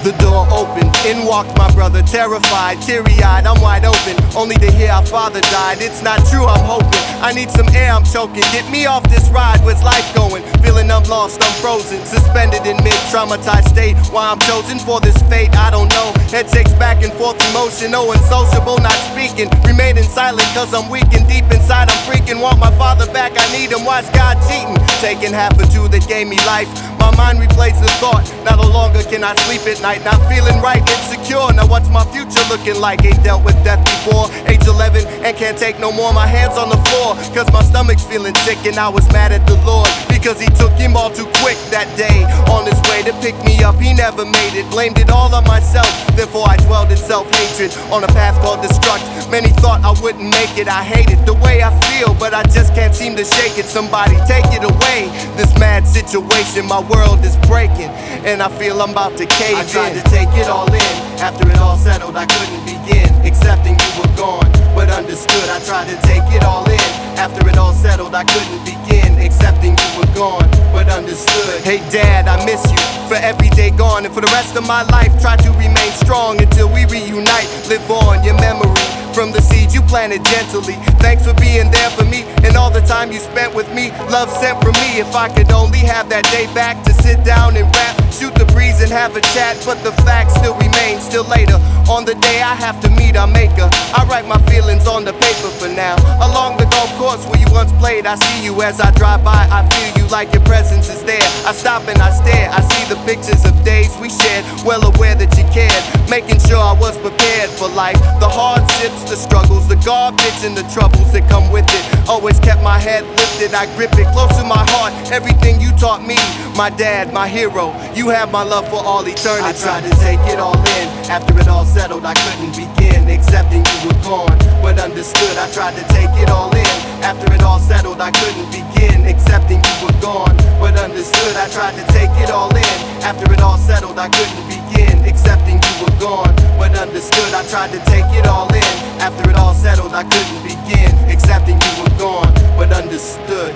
The door opened, in walked my brother, terrified, teary-eyed, I'm wide open, only to hear our father died. It's not true, I'm hoping, I need some air, I'm choking. Get me off this ride, where's life going? Feeling I'm lost, I'm frozen, suspended in mid-traumatized state. Why I'm chosen for this fate, I don't know. Head shakes back and forth emotion, oh unsociable, not speaking. Remaining silent cause I'm weak and deep inside I'm freaking. Want my father back, I need him, why's God cheating? Taking half or two that gave me life. My mind replays the thought, now no longer can I sleep at night. Not feeling right, insecure, now what's my future looking like? Ain't dealt with death before, age 11 and can't take no more. My hands on the floor, cause my stomach's feeling sick. And I was mad at the Lord, because he took him all too quick that day. On his way to pick me up, he never made it. Blamed it all on myself, therefore I dwelled in self-hatred. On a path called destruct, many thought I wouldn't make it. I hate it, the way I feel, but I just can't seem to shake it. Somebody take it away, this mad situation. My world is breaking, and I feel I'm about to cave in. I tried to take it all in, after it all settled I couldn't begin. Accepting you were gone, but understood. I tried to take it all in, after it all settled I couldn't begin. Accepting you were gone, but understood. Hey dad, I miss you, for every day gone. And for the rest of my life, try to remain strong until we reunite. Live on your memory from the seeds you planted gently. Thanks for being there for me, and all the time you spent with me. Love sent from me, if I could only have that day back to sit down and rap, shoot the breeze and have a chat. But the fact still remains, still later on the day I have to meet our maker. I write my feelings on the paper for now. Along the golf course where you once played, I see you as I drive by. I feel you like your presence is there. I stop and I stare, I see the pictures of days we shared. Well aware that you cared, making sure I was prepared for life. The hardships, the struggles, the garbage and the troubles that come with it. Always kept my head lifted, I grip it close to my heart. Everything you taught me, my dad, my hero. You have my love for all eternity. I tried to take it all in, after it all settled I couldn't begin. Accepting you were gone, but understood. I tried to take it all in, after it all settled I couldn't begin. Accepting you were gone, but understood. I tried to take it all in, after it all settled I couldn't begin. Accepting you were gone, but understood. I tried to take it all in, after it all settled I couldn't begin. Accepting you were gone, but understood.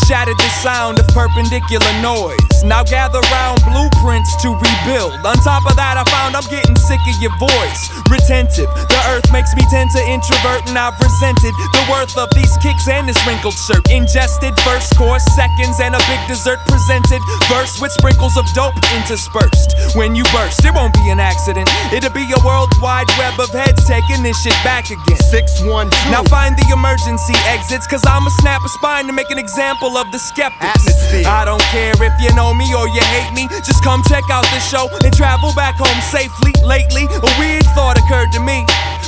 shattered the sound of perpendicular noise. Now gather round blueprints to rebuild. On top of that, I found I'm getting sick of your voice. Retentive, the earth makes me tend to introvert, and I've resented the worth of these kicks and this wrinkled shirt. Ingested first course, seconds, and a big dessert presented. Verse with sprinkles of dope interspersed. When you burst, it won't be an accident. It'll be a worldwide web of heads taking this shit back again. 612. Now find the emergency exits, cause I'ma snap a spine to make an example of the skeptics. Atmosphere. I don't care if you know me or you hate me. Just come check out the show and travel back home safely. Lately, a weird thought occurred to me.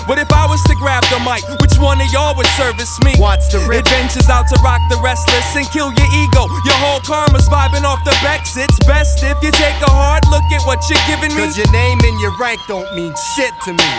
What if I was to grab the mic? Which one of y'all would service me? Watch the rip. Adventures out to rock the restless and kill your ego. Your whole karma's vibing off the Bex. It's best if you take a hard look at what you're giving me. Cause your name and your rank don't mean shit to me.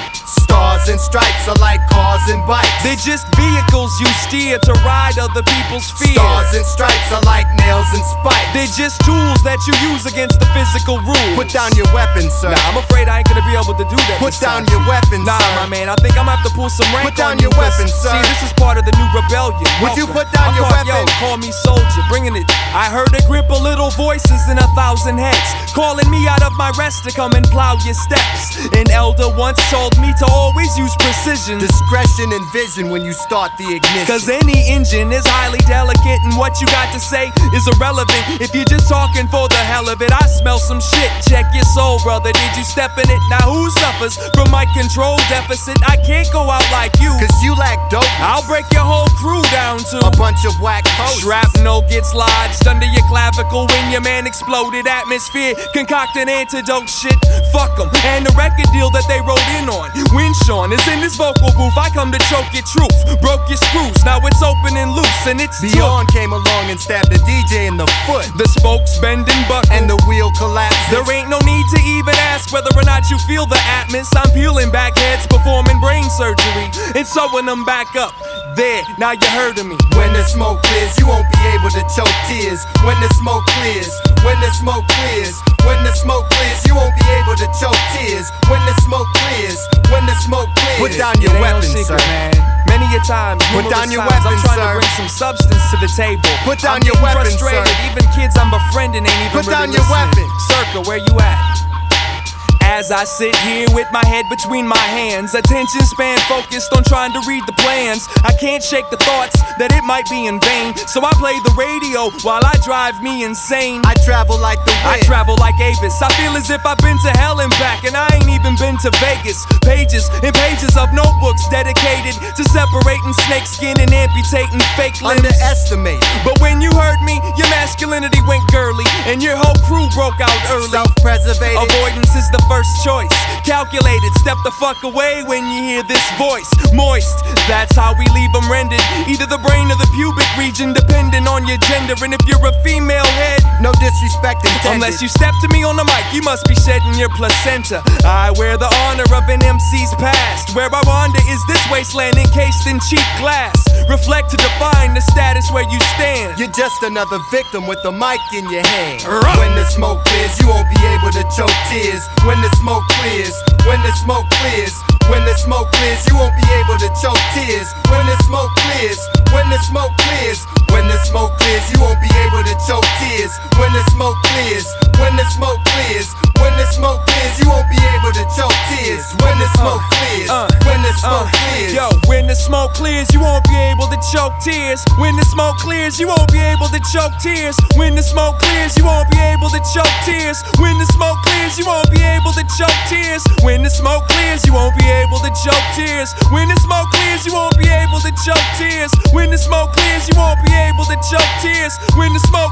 Stars and stripes are like cars and bikes. They're just vehicles you steer to ride other people's fears. Stars and stripes are like nails and spikes. They're just tools that you use against the physical rules. Put down your weapons, sir. Nah, I'm afraid I ain't gonna be able to do that. Put down your weapons, nah, sir. my man, I think I'm gonna have to pull some rank. Put down on your weapons, sir. See, this is part of the new rebellion. Would you Welcome. put down your Yo, weapon? call me soldier, bringing it. I heard a grip of little voices in 1,000 heads, calling me out of my rest to come and plow your steps. An elder once told me to always use precision, discretion and vision when you start the ignition. Cause any engine is highly delicate, and what you got to say is irrelevant if you're just talking for the hell of it. I smell some shit, check your soul, brother. Did you step in it? Now who suffers from my control deficit? I can't go out like you, cause you lack dope. I'll break your whole crew down to a bunch of whack posts. Shrapnel gets lodged under your clavicle when your man exploded. Atmosphere, concocting antidote shit. Fuck 'em, and the record deal that they wrote in on. When Sean is in this vocal booth, I come to choke your truth. Broke your screws, now it's open and loose, and it's Beyond came along and stabbed the DJ in the foot. The spokes bend and buckle, and the wheel collapses. There ain't no need to even ask whether or not you feel the atmos. I'm peeling back heads, performing brain surgery, and sewing them back up. There, now you heard of me. When the smoke clears, you won't be able to choke tears. When the smoke clears, when the smoke clears, when the smoke clears, you won't be able to choke tears. When the smoke clears, when the smoke clears. Put down your weapons, no secret, sir. Man. Many a time, put down your times, weapons, I'm trying sir. to bring some substance to the table. Put down I'm your weapons, frustrated. sir. Even kids I'm befriending ain't even Put really down your listening. weapons. Circa, where you at? As I sit here with my head between my hands, attention span focused on trying to read the plans. I can't shake the thoughts that it might be in vain, so I play the radio while I drive me insane. I travel like the wind. I travel like Avis. I feel as if I've been to hell and back, and I ain't even been to Vegas. Pages and pages of notebooks dedicated to separating snakeskin and amputating fake limbs. Underestimate. But when you heard me, your masculinity went girly, and your whole crew broke out early. Self-preservated. Avoidance is the first choice. Calculated, step the fuck away when you hear this voice. Moist, that's how we leave them rendered. Either the brain or the pubic region, depending on your gender. And if you're a female head, no disrespect intended. Unless you step to me on the mic, you must be shedding your placenta. I wear the honor of an MC's past, where I wonder, is this wasteland encased in cheap glass? Reflect to define the status where you stand. You're just another victim with a mic in your hand. When the smoke clears, you won't be able to choke tears. When the smoke clears, when the smoke clears, when the smoke clears, you won't be able to choke tears. When the smoke clears, when the smoke clears, when the smoke clears, you won't be able to choke tears. When the smoke clears, when the smoke clears, when the smoke clears, you won't be able to choke tears. When the smoke clears, when the smoke clears. Yo, when the smoke clears, you won't be able to choke tears. When the smoke clears, you won't be able to choke tears. When the smoke clears, you won't be able to choke tears. When the smoke clears, you won't be able to choke tears. When the smoke clears, you won't be able to choke tears. When the smoke clears, you won't be able to choke tears. When the smoke clears, you won't be able to choke tears. When the smoke.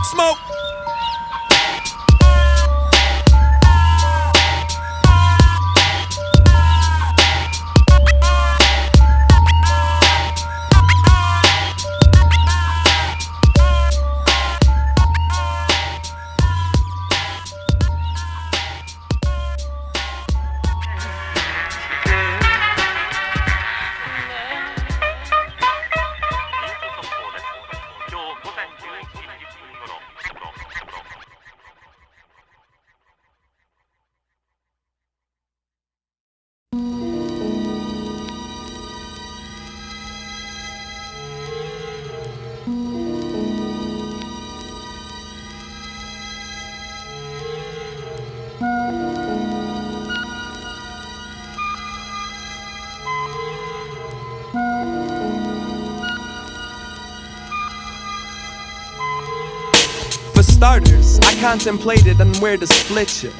starters, I contemplated on where to split you.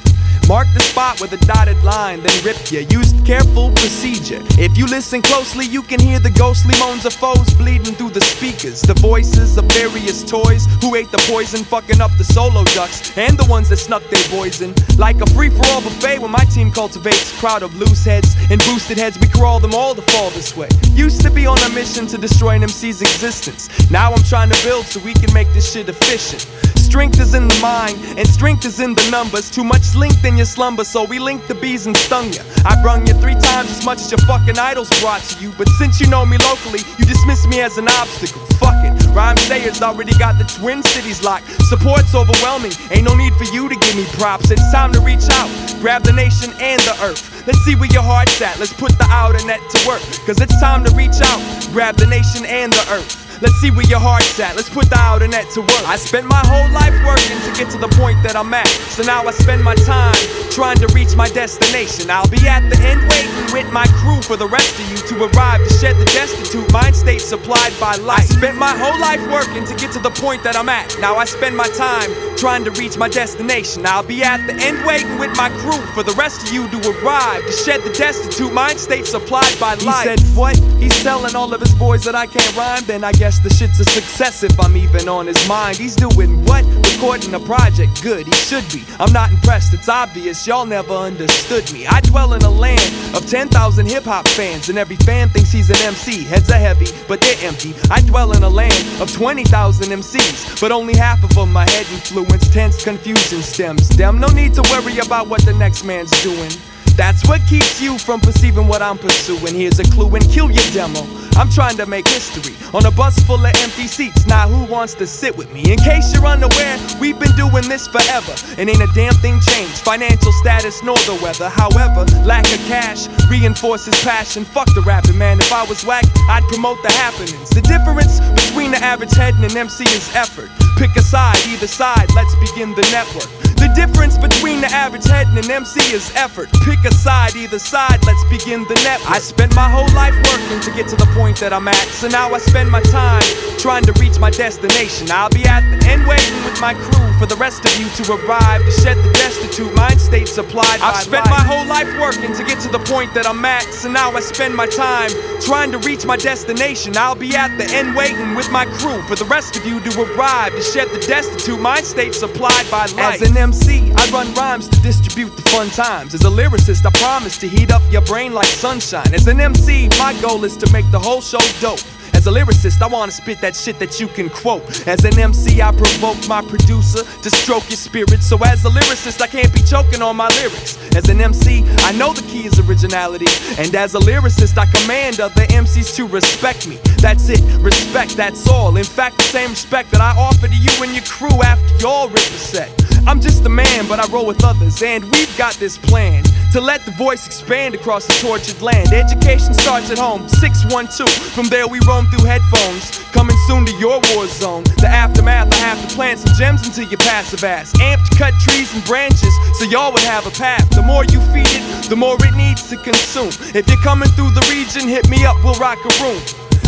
Mark the spot with a dotted line, then rip ya. Use careful procedure. If you listen closely, you can hear the ghostly moans of foes bleeding through the speakers. The voices of various toys who ate the poison, fucking up the solo ducks and the ones that snuck their poison. Like a free-for-all buffet when my team cultivates a crowd of loose heads and boosted heads, we crawl them all to fall this way. Used to be on a mission to destroy an MC's existence. Now I'm trying to build so we can make this shit efficient. Strength is in the mind, and strength is in the numbers. Too much linked in your slumber, so we linked the bees and stung ya. I brung you 3 times as much as your fucking idols brought to you. But since you know me locally, you dismiss me as an obstacle. Fuck it, Rhyme Sayers already got the Twin Cities locked. Support's overwhelming, ain't no need for you to give me props. It's time to reach out, grab the nation and the earth. Let's see where your heart's at, let's put the Outernet to work. Cause it's time to reach out, grab the nation and the earth. Let's see where your heart's at, let's put the Outernet to work. I spent my whole life working to get to the point that I'm at. So now I spend my time trying to reach my destination. I'll be at the end waiting with my crew for the rest of you to arrive to shed the destitute mind state supplied by life. I spent my whole life working to get to the point that I'm at. Now I spend my time trying to reach my destination. I'll be at the end waiting with my crew for the rest of you to arrive to shed the destitute mind state supplied by life. He said what? He's telling all of his boys that I can't rhyme? Then I guess the shit's a success if I'm even on his mind. He's doing what? Recording a project. Good, he should be. I'm not impressed, it's obvious y'all never understood me. I dwell in a land of 10,000 hip-hop fans, and every fan thinks he's an MC. Heads are heavy, but they're empty. I dwell in a land of 20,000 MCs, but only half of them my head influence. Tense confusion stems them. No need to worry about what the next man's doing. That's what keeps you from perceiving what I'm pursuing. Here's a clue and kill your demo. I'm trying to make history on a bus full of empty seats. Now who wants to sit with me? In case you're unaware, we've been doing this forever, and ain't a damn thing changed. Financial status nor the weather. However, lack of cash reinforces passion. Fuck the rapping, man. If I was whack, I'd promote the happenings. The difference between the average head and an MC is effort. Pick a side, either side, let's begin the network. The difference between the average head and an MC is effort. Pick a side, either side, let's begin the network. I spent my whole life working to get to the point that I'm at. So now I spend my time trying to reach my destination. I'll be at the end waiting with my crew for the rest of you to arrive to shed the destitute mind state supplied by life. I've spent my whole life working to get to the point that I'm at. So now I spend my time trying to reach my destination. I'll be at the end waiting with my crew for the rest of you to arrive to shed the destitute mind state supplied by life. As an MC, I run rhymes to distribute the fun times. As a lyricist, I promise to heat up your brain like sunshine. As an MC, my goal is to make the whole show dope. As a lyricist, I wanna spit that shit that you can quote. As an MC, I provoke my producer to stroke your spirit. So as a lyricist, I can't be choking on my lyrics. As an MC, I know the key is originality. And as a lyricist, I command other MCs to respect me. That's it, respect, that's all. In fact, the same respect that I offer to you and your crew after y'all rip a set. I'm just a man, but I roll with others, and we've got this plan to let the voice expand across the tortured land. Education starts at home, 612. From there we roam through headphones, coming soon to your war zone. The aftermath, I have to plant some gems into your passive ass. Amped to cut trees and branches, so y'all would have a path. The more you feed it, the more it needs to consume. If you're coming through the region, hit me up, we'll rock a room.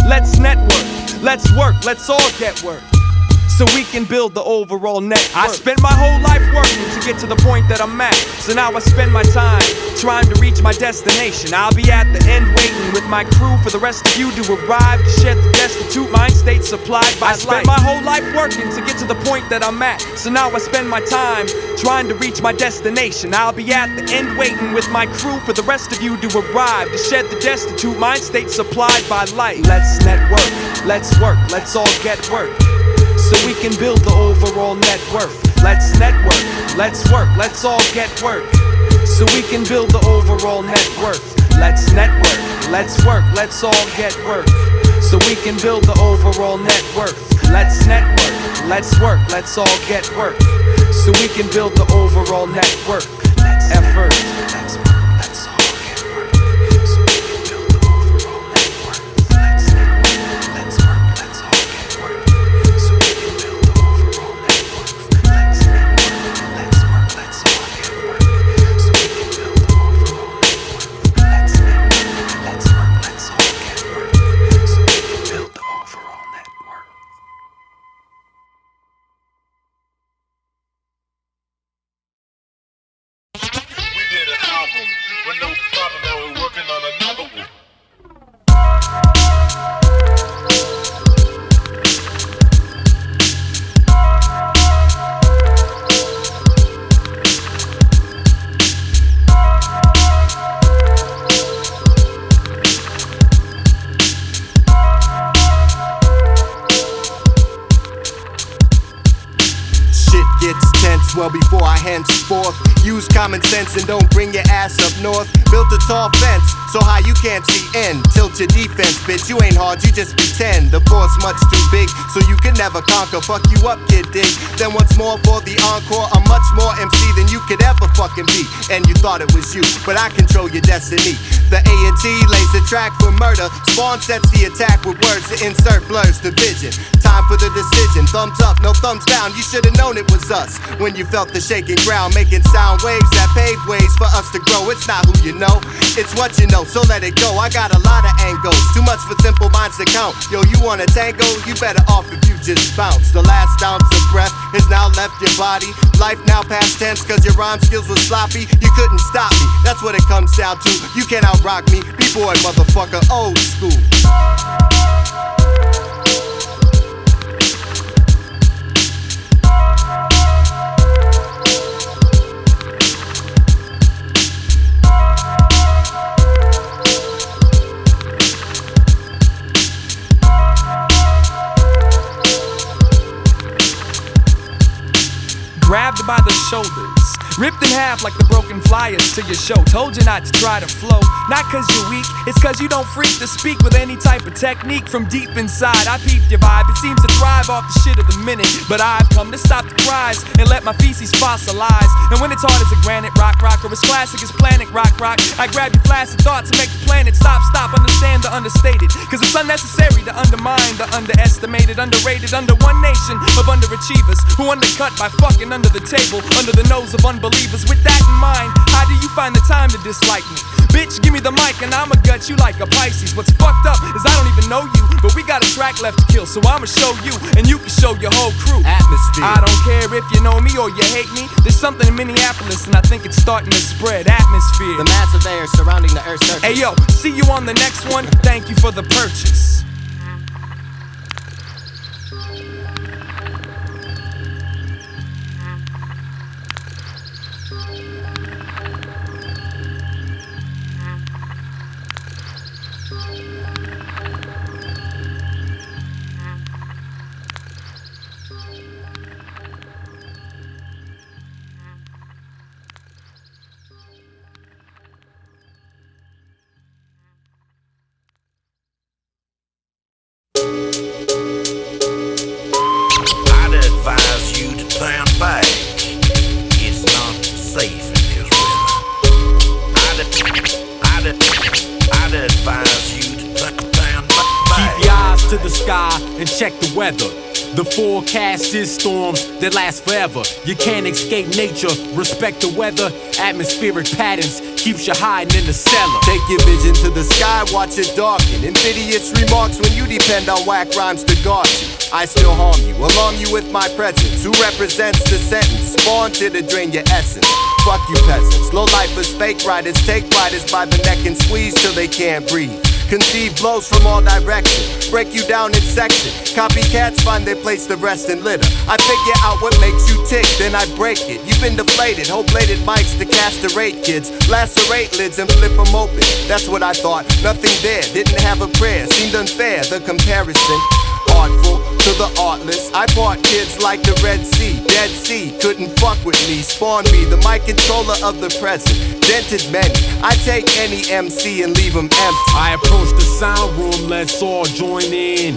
Let's network, let's work, let's all get work, so we can build the overall network. I spent my whole life working to get to the point that I'm at. So now I spend my time trying to reach my destination. I'll be at the end waiting with my crew for the rest of you to arrive to shed the destitute mind state supplied by life. I spent my whole life working to get to the point that I'm at. So now I spend my time trying to reach my destination. I'll be at the end waiting with my crew for the rest of you to arrive to shed the destitute mind state supplied by life. Let's network, let's work, let's all get work, so we can build the overall net worth. Let's network, let's work, let's all get work, so we can build the overall net worth. Let's network, let's work, let's all get work, so we can build the overall net worth. Let's network, let's work, let's all get work, so we can build the overall net worth. Effort, let's work. well before I henceforth use common sense and don't bring your ass up north. Built a tall fence so high you can't see end. Tilt your defense, bitch, you ain't hard, you just pretend. The force much too big so you can never conquer. Fuck you up, kid, dig. Then once more for the encore, I'm much more MC than you could ever fucking be. And you thought it was you, but I control your destiny. The A&T lays the track for murder. Spawn sets the attack with words to insert blurs to vision. Time for the decision, thumbs up, no thumbs down. You should've known it was us when you felt the shaking ground, making sound waves that pave ways for us to grow. It's not who you know, it's what you know, so let it go. I got a lot of angles, too much for simple minds to count. Yo, you wanna tango? You better off if you just bounce. The last ounce of breath has now left your body. Life now past tense cause your rhyme skills were sloppy. You couldn't stop me, that's what it comes down to. You can't outrock me, B-boy motherfucker, old school. Grabbed by the shoulders, ripped in half like the broken flyers to your show. Told you not to try to flow, not cause you're weak, it's cause you don't freak to speak with any type of technique. From deep inside, I peeped your vibe, it seems to thrive off the shit of the minute. But I've come to stop the cries and let my feces fossilize. And when it's hard as a granite rock or as classic as Planet Rock, I grab your flaccid thoughts and make the planet stop, understand the understated. Cause it's unnecessary to undermine the underestimated, underrated, under one nation of underachievers who undercut by fucking under the table, under the nose of unbelievers. With that in mind, how do you find the time to dislike me? Bitch, give me the mic and I'ma gut you like a Pisces. What's fucked up is I don't even know you, but we got a track left to kill, so I'ma show you and you can show your whole crew. Atmosphere. I don't care if you know me or you hate me. There's something in Minneapolis and I think it's starting to spread. Atmosphere. The mass of air surrounding the Earth's surface. Hey yo, see you on the next one. Thank you for the purchase. And check the weather. The forecast is storms that last forever. You can't escape nature, respect the weather. Atmospheric patterns keeps you hiding in the cellar. Take your vision to the sky, watch it darken. Invidious remarks when you depend on whack rhymes to guard you. I still harm you, alarm you with my presence. Who represents the sentence? Spawned here to drain your essence. Fuck you peasants, low lifers, fake writers. Take riders by the neck and squeeze till they can't breathe. Conceive blows from all directions, break you down in sections. Copycats find their place to rest and litter. I figure out what makes you tick, then I break it. You've been deflated, whole bladed mics to castrate kids. Lacerate lids and flip them open. That's what I thought, nothing there, didn't have a prayer. Seemed unfair, the comparison. Artful to the artless, I part kids like the Red Sea. Dead Sea couldn't fuck with me. Spawn me, the mic controller of the present. Dented many, I take any MC and leave them empty. I approach the sound room, let's all join in.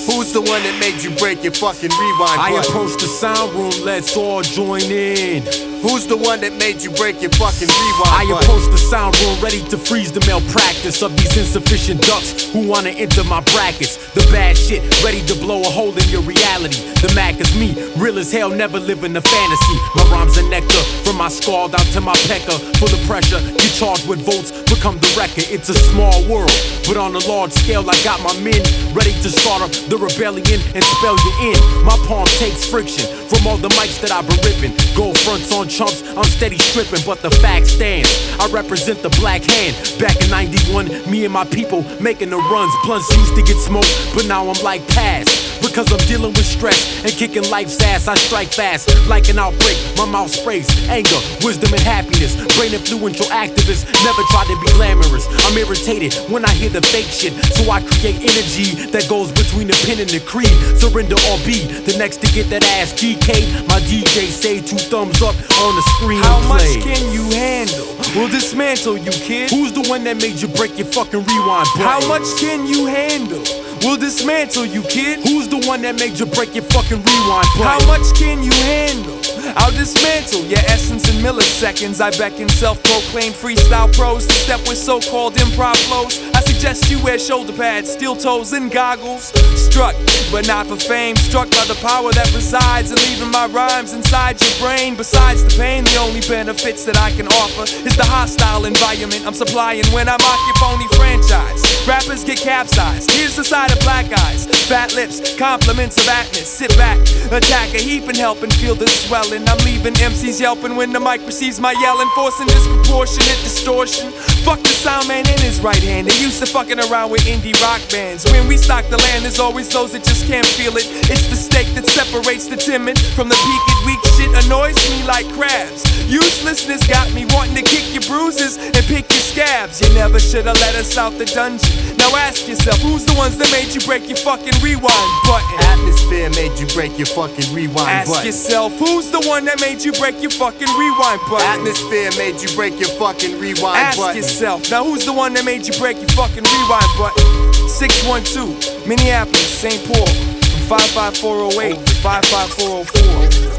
Who's the one that made you break your fucking rewind button? I approach the sound room, let's all join in. Who's the one that made you break your fucking rewind I button? approach the sound room ready to freeze the malpractice of these insufficient ducks who wanna enter my brackets. The bad shit ready to blow a hole in your reality. The Mac is me, real as hell, never living a fantasy. My rhymes are nectar, from my skull down to my pecker. Full of pressure, you charged with votes, become the record. It's a small world, but on a large scale I got my men ready to start up the rebellion and spell you in. My palm takes friction from all the mics that I've been ripping. Gold fronts on chumps, I'm steady stripping, but the fact stands, I represent the black hand. Back in 91, me and my people making the runs. Blunts used to get smoked, but now I'm like past. But cause I'm dealing with stress and kicking life's ass. I strike fast like an outbreak. My mouth sprays anger, wisdom, and happiness. Brain influential activists never try to be glamorous. I'm irritated when I hear the fake shit, so I create energy that goes between the pen and the creed. Surrender or be the next to get that ass GK. My DJ say 2 thumbs up on the screen. How much can you handle? We'll dismantle you, kid. Who's the one that made you break your fucking rewind button? How much can you handle? We'll dismantle you, kid. Who's the one that made you break your fucking rewind button? How much can you handle? I'll dismantle your essence in milliseconds. I beckon self-proclaimed freestyle pros to step with so-called improv flows. I suggest you wear shoulder pads, steel toes, and goggles. Struck, but not for fame. Struck by the power that resides in leaving my rhymes inside your brain. Besides the pain, the only benefits that I can offer is the hostile environment I'm supplying when I mock your phony franchise. Rappers get capsized. Here's the side of black eyes, fat lips, compliments of atness. Sit back, attack a heap and help and feel the swelling. I'm leaving MCs yelping when the mic receives my yelling, forcing disproportionate distortion. Fuck the sound man in his right hand. They used to fucking around with indie rock bands. When we stock the land, there's always those that just can't feel it. It's the stake that separates the timid from the peaked. Weak shit annoys me like crabs. Uselessness got me wanting to kick your bruises and pick your scabs. You never should have let us out the dungeon. Now ask yourself, who's the ones that made you break your fucking rewind button? Atmosphere made you break your fucking rewind button. Ask yourself, who's the one that made you break your fucking rewind button? Atmosphere made you break your fucking rewind button. Ask yourself, now who's the one that made you break your fucking rewind button? 612, Minneapolis, St. Paul. From 55408 to 55404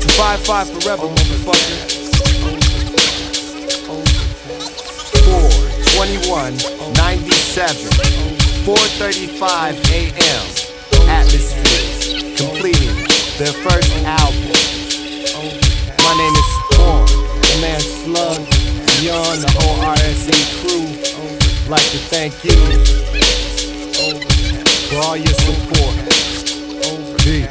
to 55 forever, motherfucker. 4/21/97, 4:35 a.m. Atmospheres, completing their first album. My name is Spawn, the man Slug, Beyond, the whole RSA crew. I'd like to thank you for all your support. Peace.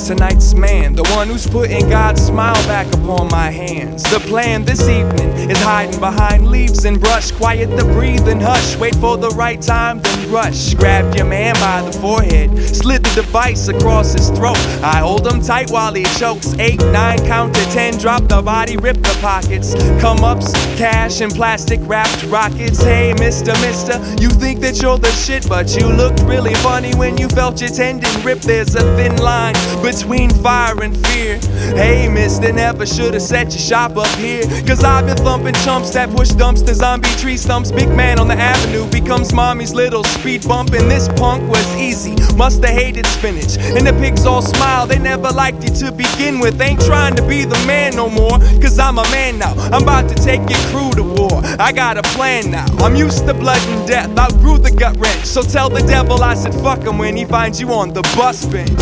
Tonight's man, the one who's putting God's smile back upon my hands. The plan this evening is hiding behind leaves and brush. Quiet the breathing, hush, wait for the right time, then rush. Grab your man by the forehead, slid the device across his throat. I hold him tight while he chokes. 8, 9, count to 10, drop the body, rip the pockets. Come ups, cash and plastic wrapped rockets. Hey, mister, you think that you're the shit, but you looked really funny when you felt your tendon rip. There's a thin line between fire and fear. Hey, mister, never should've set your shop up here. Cause I've been thumping chumps that push dumps to zombie tree stumps. Big man on the avenue becomes mommy's little speed bump. And this punk was easy, musta hated spinach. And the pigs all smile, they never liked you to begin with. Ain't trying to be the man no more, cause I'm a man now. I'm about to take your crew to war, I got a plan now. I'm used to blood and death, outgrew the gut wrench. So tell the devil I said fuck him when he finds you on the bus bench.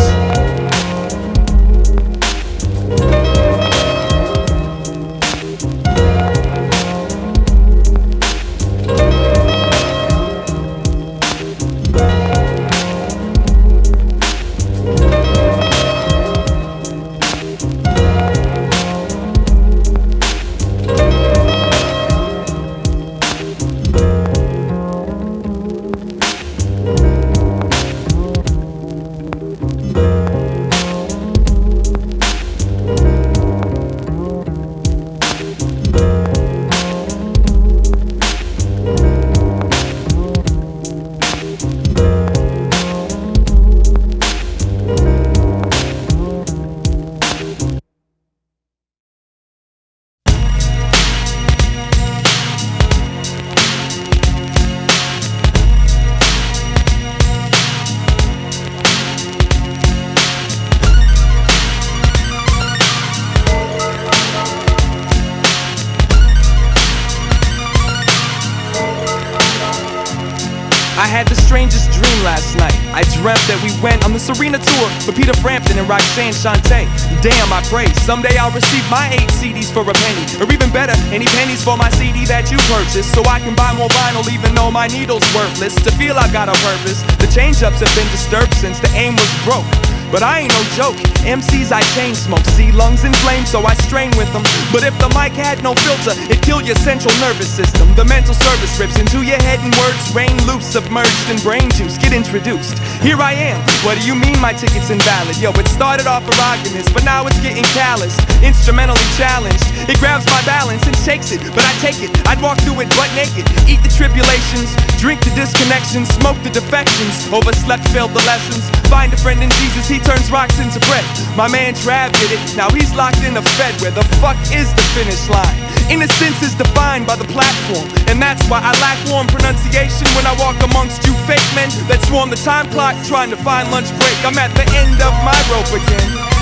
I had the strangest dream last night. I dreamt that we went on the Serena tour with Peter Frampton and Roxanne Shante. Damn, I pray someday I'll receive my 8 CDs for a penny, or even better, any pennies for my CD that you purchased, so I can buy more vinyl even though my needle's worthless. To feel I've got a purpose, the change-ups have been disturbed since the aim was broke. But I ain't no joke, MCs I chain smoke, see lungs inflamed so I strain with them. But if the mic had no filter, it'd kill your central nervous system. The mental service rips into your head and words rain loose, submerged in brain juice, get introduced. Here I am, what do you mean my ticket's invalid? Yo, it started off erogenous, but now it's getting calloused, instrumentally challenged. It grabs my balance and shakes it, but I take it. I'd walk through it butt naked, eat the tribulations, drink the disconnections, smoke the defections, overslept, failed the lessons, find a friend in Jesus, he turns rocks into bread. My man Trav did it, now he's locked in a Fed. Where the fuck is the finish line? Innocence is defined by the platform, and that's why I lack warm pronunciation when I walk amongst you fake men that swarm the time clock trying to find lunch break. I'm at the end of my rope again.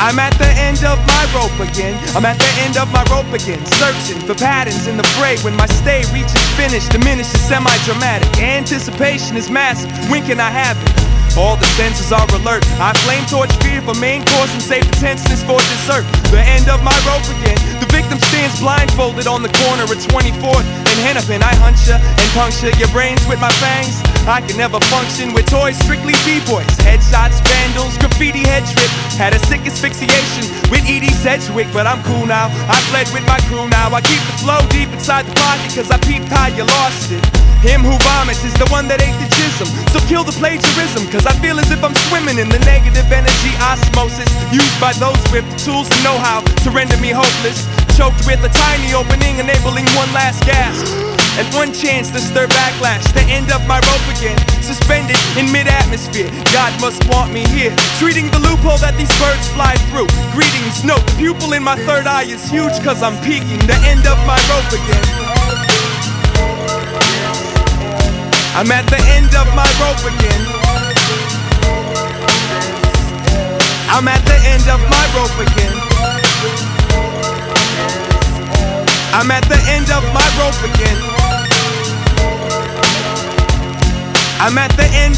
I'm at the end of my rope again. I'm at the end of my rope again, searching for patterns in the fray. When my stay reaches finish, diminishes semi-dramatic. Anticipation is massive, when can I have it? All the senses are alert. I flame torch fear for main course and save the tenseness for dessert. The end of my rope again. The victim stands blindfolded on the corner of 24th and Hennepin. I hunch ya and puncture your brains with my fangs. I can never function with toys, strictly b-boys. Headshots, vandals, graffiti head trip. Had a sick asphyxiation with Edie Sedgwick, but I'm cool now. I fled with my crew now. I keep the flow deep inside the pocket, cause I peeped how you lost it. Him who vomits is the one that ate the jism. So kill the plagiarism, cause I feel as if I'm swimming in the negative energy osmosis used by those with the tools and know-how to render me hopeless. Choked with a tiny opening, enabling one last gasp and one chance to stir backlash. The end of my rope again, suspended in mid-atmosphere. God must want me here, treating the loophole that these birds fly through. Greetings, note the pupil in my third eye is huge cause I'm peeking. The end of my rope again. I'm at the end of my rope again. I'm at the end of my rope again. I'm at the end of my rope again. I'm at the end